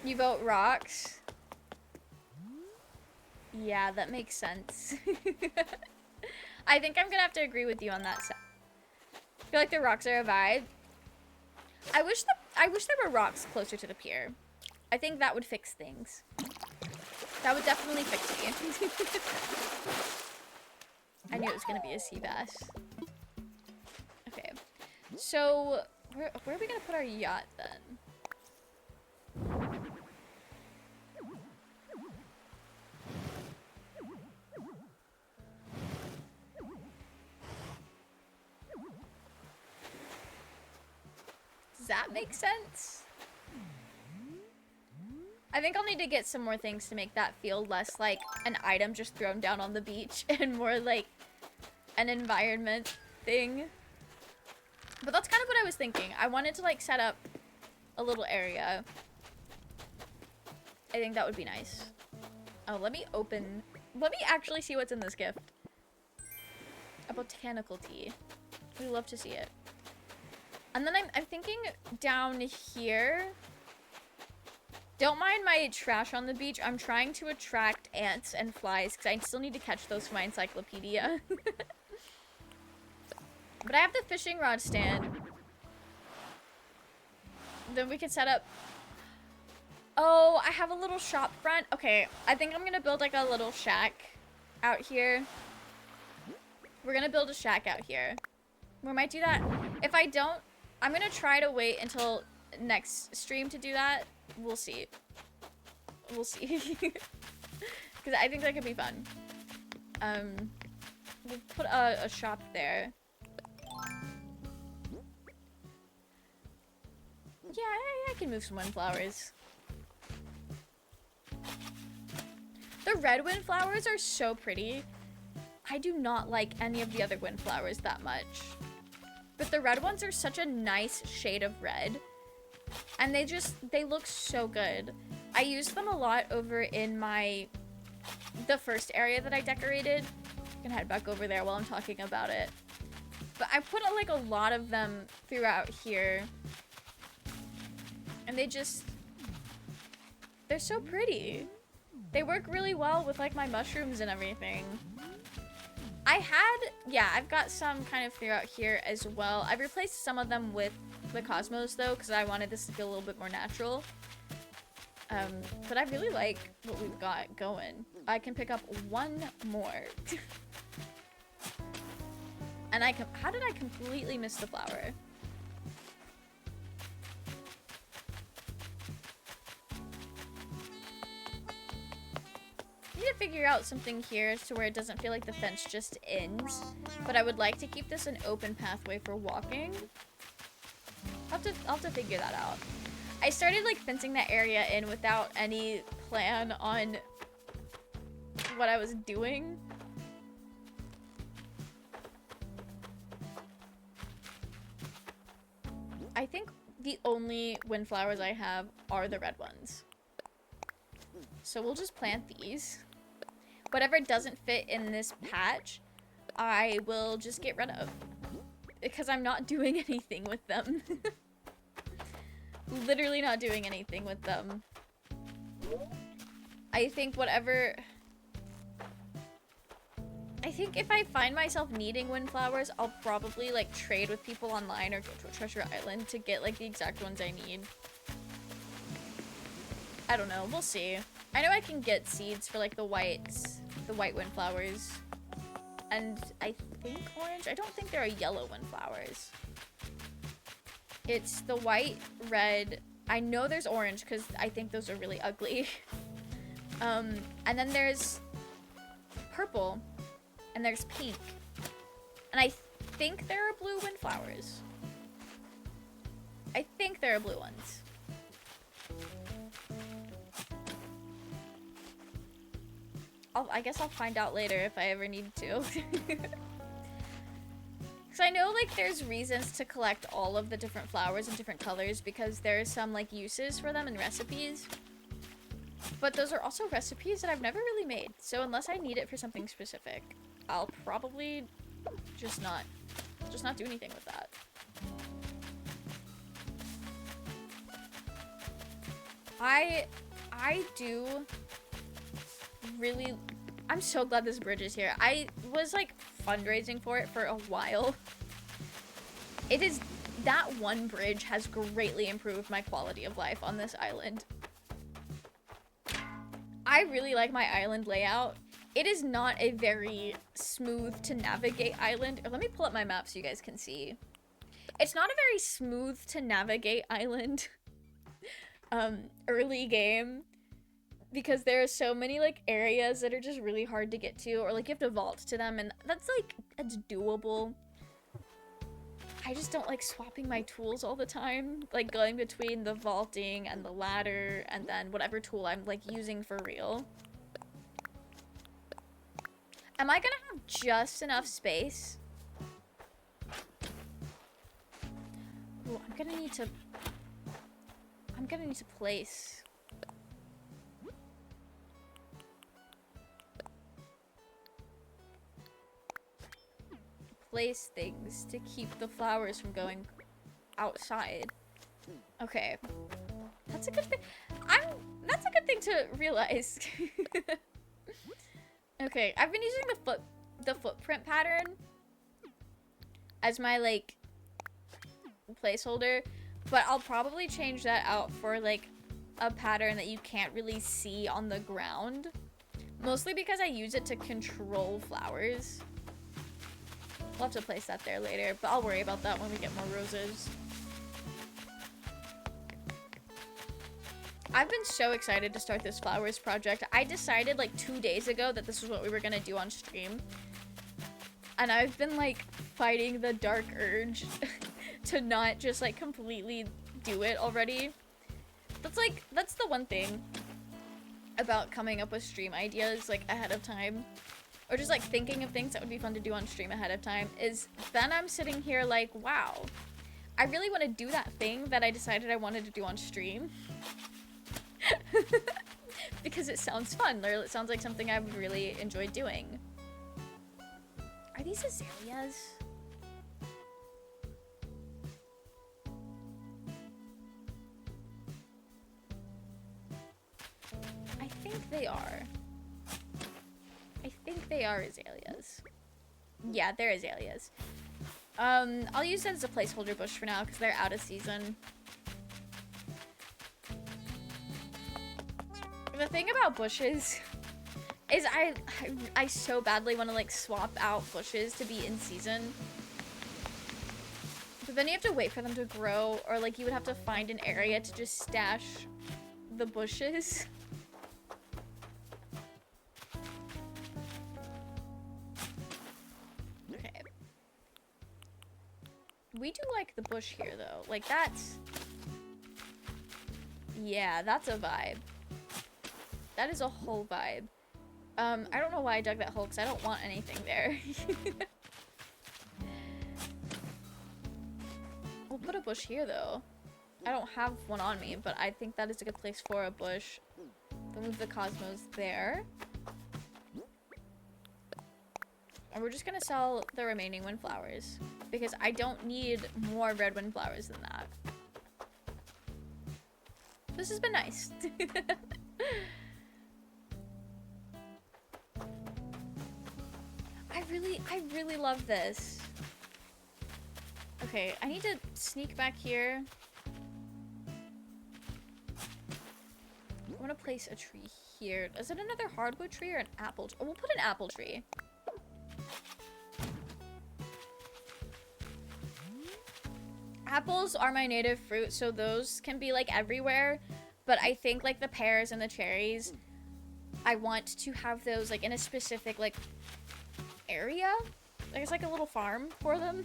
You vote rocks? Yeah, that makes sense. I think I'm gonna have to agree with you on that side. I feel like the rocks are a vibe. I wish there were rocks closer to the pier. I think that would fix things. That would definitely fix me. I knew it was gonna be a sea bass. Okay. So, where are we gonna put our yacht then? Does that make sense? I think I'll need to get some more things to make that feel less like an item just thrown down on the beach and more like an environment thing. But that's kind of what I was thinking. I wanted to like set up a little area. I think that would be nice. Oh, let me actually see what's in this gift. A botanical tea. We love to see it. And then I'm thinking down here. Don't mind my trash on the beach. I'm trying to attract ants and flies because I still need to catch those for my encyclopedia. But I have the fishing rod stand. Then we can set up... Oh, I have a little shop front. Okay, I think I'm gonna build like a little shack out here. We're gonna build a shack out here. We might do that. If I don't, I'm gonna try to wait until next stream to do that. We'll see. We'll see. Because I think that could be fun. We'll put a shop there. Yeah, I can move some windflowers. The red windflowers are so pretty. I do not like any of the other windflowers that much. But the red ones are such a nice shade of red. And they look so good. I used them a lot over in the first area that I decorated. I can head back over there while I'm talking about it. But I put like a lot of them throughout here. And they're so pretty. They work really well with like my mushrooms and everything. I've got some kind of throughout here as well. I've replaced some of them with the cosmos though, because I wanted this to feel a little bit more natural. But I really like what we've got going. I can pick up one more. And how did I completely miss the flower? I need to figure out something here to where it doesn't feel like the fence just ends. But I would like to keep this an open pathway for walking. I'll have to figure that out. I started like fencing that area in without any plan on what I was doing. I think the only windflowers I have are the red ones. So we'll just plant these. Whatever doesn't fit in this patch, I will just get rid of. Because I'm not doing anything with them. Literally not doing anything with them. I think if I find myself needing windflowers, I'll probably like trade with people online or go to a treasure island to get like the exact ones I need. I don't know, we'll see. I know I can get seeds for like the white windflowers. And I think orange. I don't think there are yellow windflowers. It's the white, red. I know there's orange because I think those are really ugly. And then there's purple. And there's pink. And I think there are blue windflowers. I think there are blue ones. I guess I'll find out later if I ever need to. Because I know like there's reasons to collect all of the different flowers in different colors because there's some like uses for them in recipes. But those are also recipes that I've never really made. So unless I need it for something specific, I'll probably just not do anything with that. I do really... I'm so glad this bridge is here. I was like fundraising for it for a while. That one bridge has greatly improved my quality of life on this island. I really like my island layout. It is not a very smooth to navigate island. Let me pull up my map so you guys can see. It's not a very smooth to navigate island early game because there are so many like areas that are just really hard to get to, or like you have to vault to them, and that's doable. I just don't like swapping my tools all the time, like going between the vaulting and the ladder and then whatever tool I'm like using for real. Am I gonna have just enough space? Ooh, I'm gonna need to place things to keep the flowers from going outside. Okay. That's a good thing. That's a good thing to realize. Okay, I've been using the footprint pattern as my like placeholder, but I'll probably change that out for like a pattern that you can't really see on the ground. Mostly because I use it to control flowers. We'll have to place that there later, but I'll worry about that when we get more roses. I've been so excited to start this flowers project. I decided like 2 days ago that this is what we were gonna do on stream. And I've been like fighting the dark urge to not just like completely do it already. That's the one thing about coming up with stream ideas like ahead of time. Or just like thinking of things that would be fun to do on stream ahead of time is then I'm sitting here like, wow, I really want to do that thing that I decided I wanted to do on stream. Because it sounds fun, or it sounds like something I would really enjoy doing. Are these azaleas? I think they are. I think they are azaleas. Yeah, they're azaleas. I'll use that as a placeholder bush for now because they're out of season. The thing about bushes is I so badly want to like swap out bushes to be in season. But then you have to wait for them to grow, or like you would have to find an area to just stash the bushes. Okay. We do like the bush here though. Like that's... Yeah, that's a vibe. That is a whole vibe. I don't know why I dug that hole, because I don't want anything there. We'll put a bush here, though. I don't have one on me, but I think that is a good place for a bush. We'll move the cosmos there. And we're just gonna sell the remaining windflowers, because I don't need more red windflowers than that. This has been nice. I really love this. Okay, I need to sneak back here. I want to place a tree here. Is it another hardwood tree or an apple? Oh, we'll put an apple tree. Apples are my native fruit, so those can be like everywhere. But I think like the pears and the cherries, I want to have those like in a specific like area. There's like a little farm for them.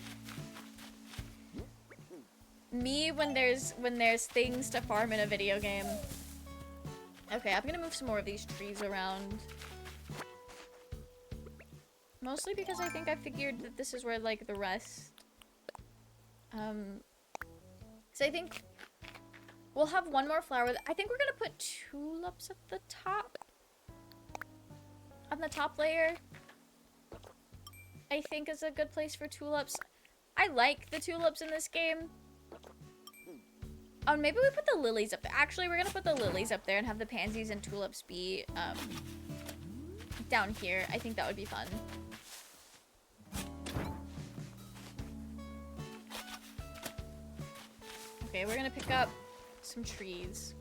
Me when there's things to farm in a video game. Okay, I'm gonna move some more of these trees around. Mostly because I think I figured that this is where like the rest. So I think we'll have one more flower. I think we're gonna put tulips at the top. On the top layer. I think is a good place for tulips. I like the tulips in this game. Oh, maybe we put the lilies up there. Actually, we're gonna put the lilies up there and have the pansies and tulips be down here. I think that would be fun. Okay, we're gonna pick up some trees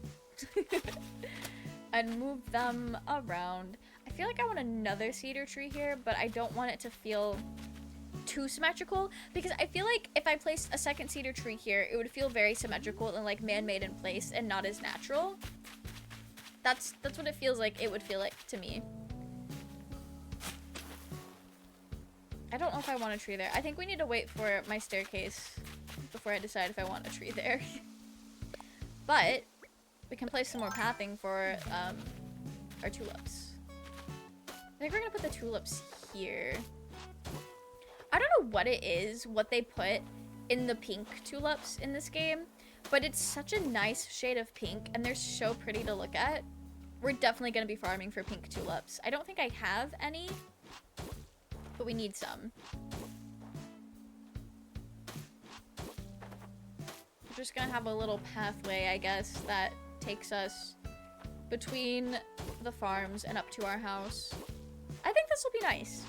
and move them around. I feel like I want another cedar tree here, but I don't want it to feel too symmetrical, because I feel like if I placed a second cedar tree here, it would feel very symmetrical and like man-made in place and not as natural. That's what it feels like. It would feel like to me. I don't know if I want a tree there. I think we need to wait for my staircase before I decide if I want a tree there. But we can place some more pathing for our tulips. I think we're gonna put the tulips here. I don't know what it is, what they put in the pink tulips in this game, but it's such a nice shade of pink and they're so pretty to look at. We're definitely gonna be farming for pink tulips. I don't think I have any, but we need some. We're just gonna have a little pathway, I guess, that takes us between the farms and up to our house. I think this will be nice.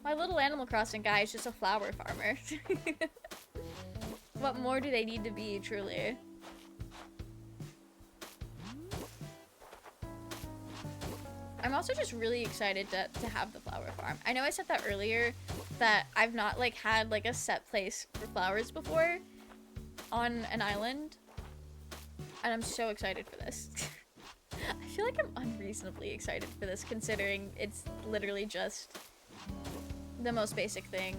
My little Animal Crossing guy is just a flower farmer. What more do they need to be, truly? I'm also just really excited to have the flower farm. I know I said that earlier, that I've not like had like a set place for flowers before on an island. And I'm so excited for this. I feel like I'm unreasonably excited for this considering it's literally just the most basic thing.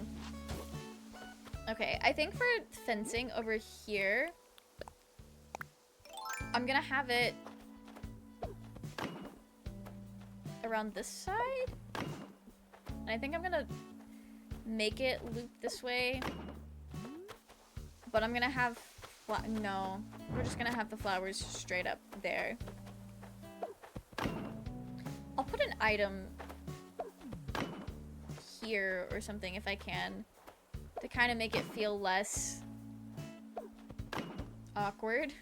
Okay, I think for fencing over here, I'm gonna have it around this side. And I think I'm gonna make it loop this way. But I'm gonna have, no, we're just gonna have the flowers straight up there. I'll put an item here or something if I can to kind of make it feel less awkward.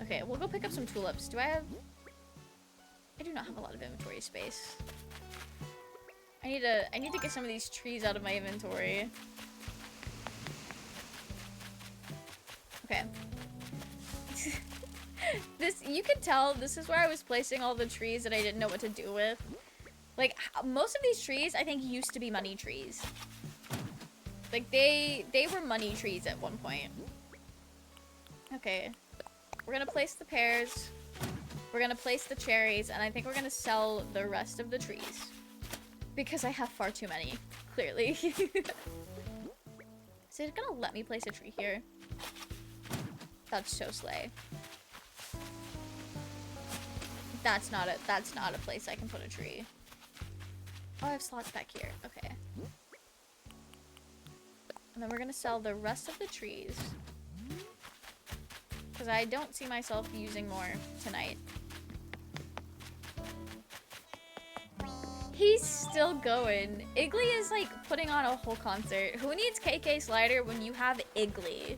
Okay, we'll go pick up some tulips. Do I have... I do not have a lot of inventory space. I need to get some of these trees out of my inventory. Okay. This, you can tell, this is where I was placing all the trees that I didn't know what to do with. Like, most of these trees, I think, used to be money trees. Like, they were money trees at one point. Okay. We're gonna place the pears. We're gonna place the cherries, and I think we're gonna sell the rest of the trees. Because I have far too many, clearly. Is it gonna let me place a tree here? That's so slay. That's not a place I can put a tree. Oh, I have slots back here. Okay. And then we're gonna sell the rest of the trees. Because I don't see myself using more tonight. He's still going. Iggly is like putting on a whole concert. Who needs KK Slider when you have Iggly?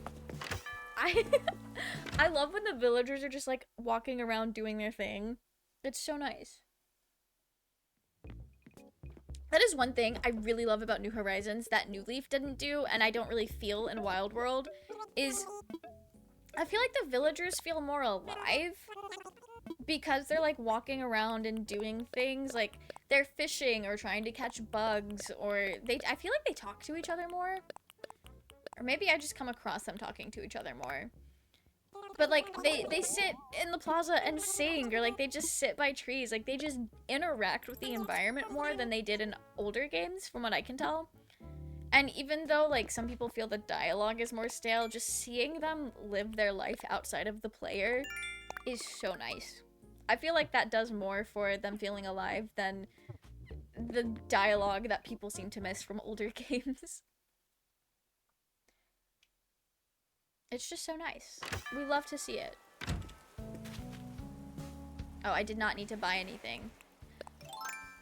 I love when the villagers are just like walking around doing their thing. It's so nice. That is one thing I really love about New Horizons that New Leaf didn't do, and I don't really feel in Wild World, is I feel like the villagers feel more alive because they're like walking around and doing things. Like they're fishing or trying to catch bugs, or I feel like they talk to each other more. Or maybe I just come across them talking to each other more. But like they sit in the plaza and sing, or like they just sit by trees. Like they just interact with the environment more than they did in older games, from what I can tell. And even though like some people feel the dialogue is more stale, just seeing them live their life outside of the player is so nice. I feel like that does more for them feeling alive than the dialogue that people seem to miss from older games. It's just so nice. We love to see it. Oh, I did not need to buy anything.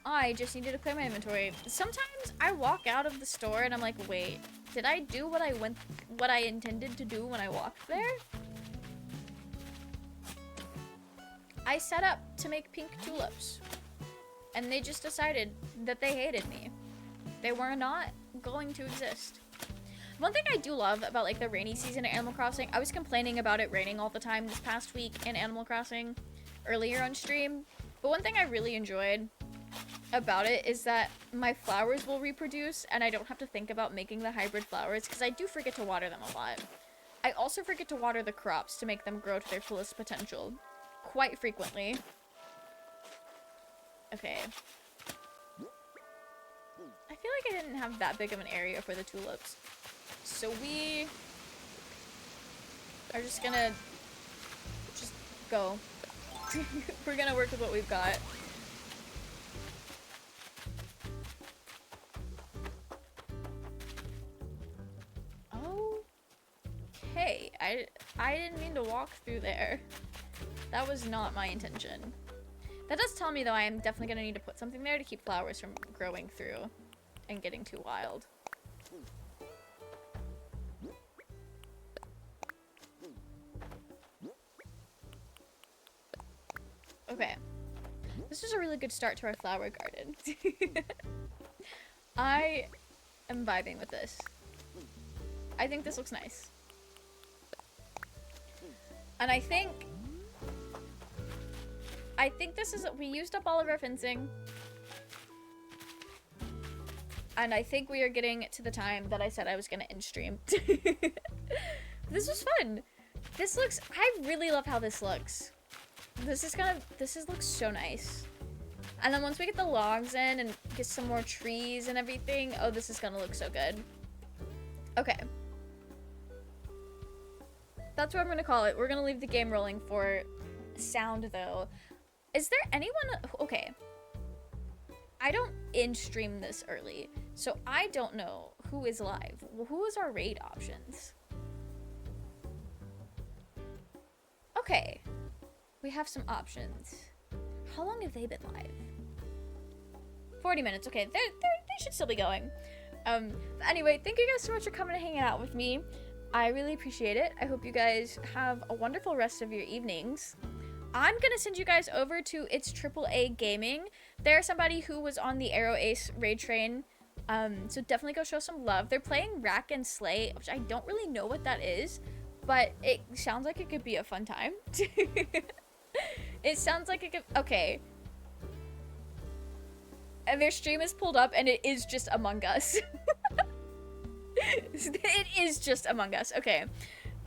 I just needed to clear my inventory. Sometimes I walk out of the store and I'm like, wait, did I do what I intended to do when I walked there? I set up to make pink tulips, and they just decided that they hated me. They were not going to exist. One thing I do love about like the rainy season at Animal Crossing, I was complaining about it raining all the time this past week in Animal Crossing earlier on stream, but one thing I really enjoyed about it is that my flowers will reproduce and I don't have to think about making the hybrid flowers, because I do forget to water them a lot. I also forget to water the crops to make them grow to their fullest potential quite frequently. Okay. I feel like I didn't have that big of an area for the tulips. So we are just gonna go. We're gonna work with what we've got. Okay, I didn't mean to walk through there. That was not my intention. That does tell me though I am definitely gonna need to put something there to keep flowers from growing through and getting too wild. Okay. This is a really good start to our flower garden. I am vibing with this. I think this looks nice. And I think this is, we used up all of our fencing. And I think we are getting to the time that I said I was gonna end stream. This was fun. This looks, I really love how this looks. This looks so nice. And then once we get the logs in and get some more trees and everything, oh, this is gonna look so good. Okay. That's what I'm gonna call it. We're gonna leave the game rolling for sound, though. Is there anyone... Okay. I don't in-stream this early, so I don't know who is live. Who is our raid options? Okay. We have some options. How long have they been live? 40 minutes. Okay, they should still be going. Anyway, thank you guys so much for coming and hanging out with me. I really appreciate it. I hope you guys have a wonderful rest of your evenings. I'm gonna send you guys over to It's AAA Gaming. They're somebody who was on the Arrow Ace raid train. So definitely go show some love. They're playing Rack and Slay, which I don't really know what that is, but it sounds like it could be a fun time. It sounds like it could... Okay. And their stream is pulled up, and it is just Among Us. It is just Among Us. Okay.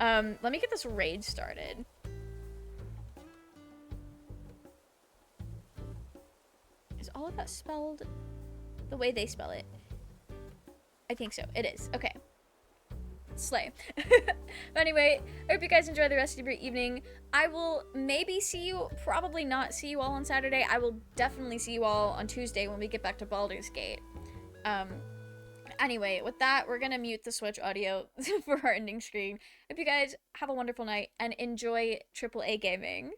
Let me get this raid started. Is all of that spelled the way they spell it? I think so. It is. Okay. Slay. But anyway, I hope you guys enjoy the rest of your evening. I will maybe see you, probably not see you all on Saturday. I will definitely see you all on Tuesday when we get back to Baldur's Gate. Anyway, with that, we're gonna mute the Switch audio for our ending screen. Hope you guys have a wonderful night and enjoy AAA gaming.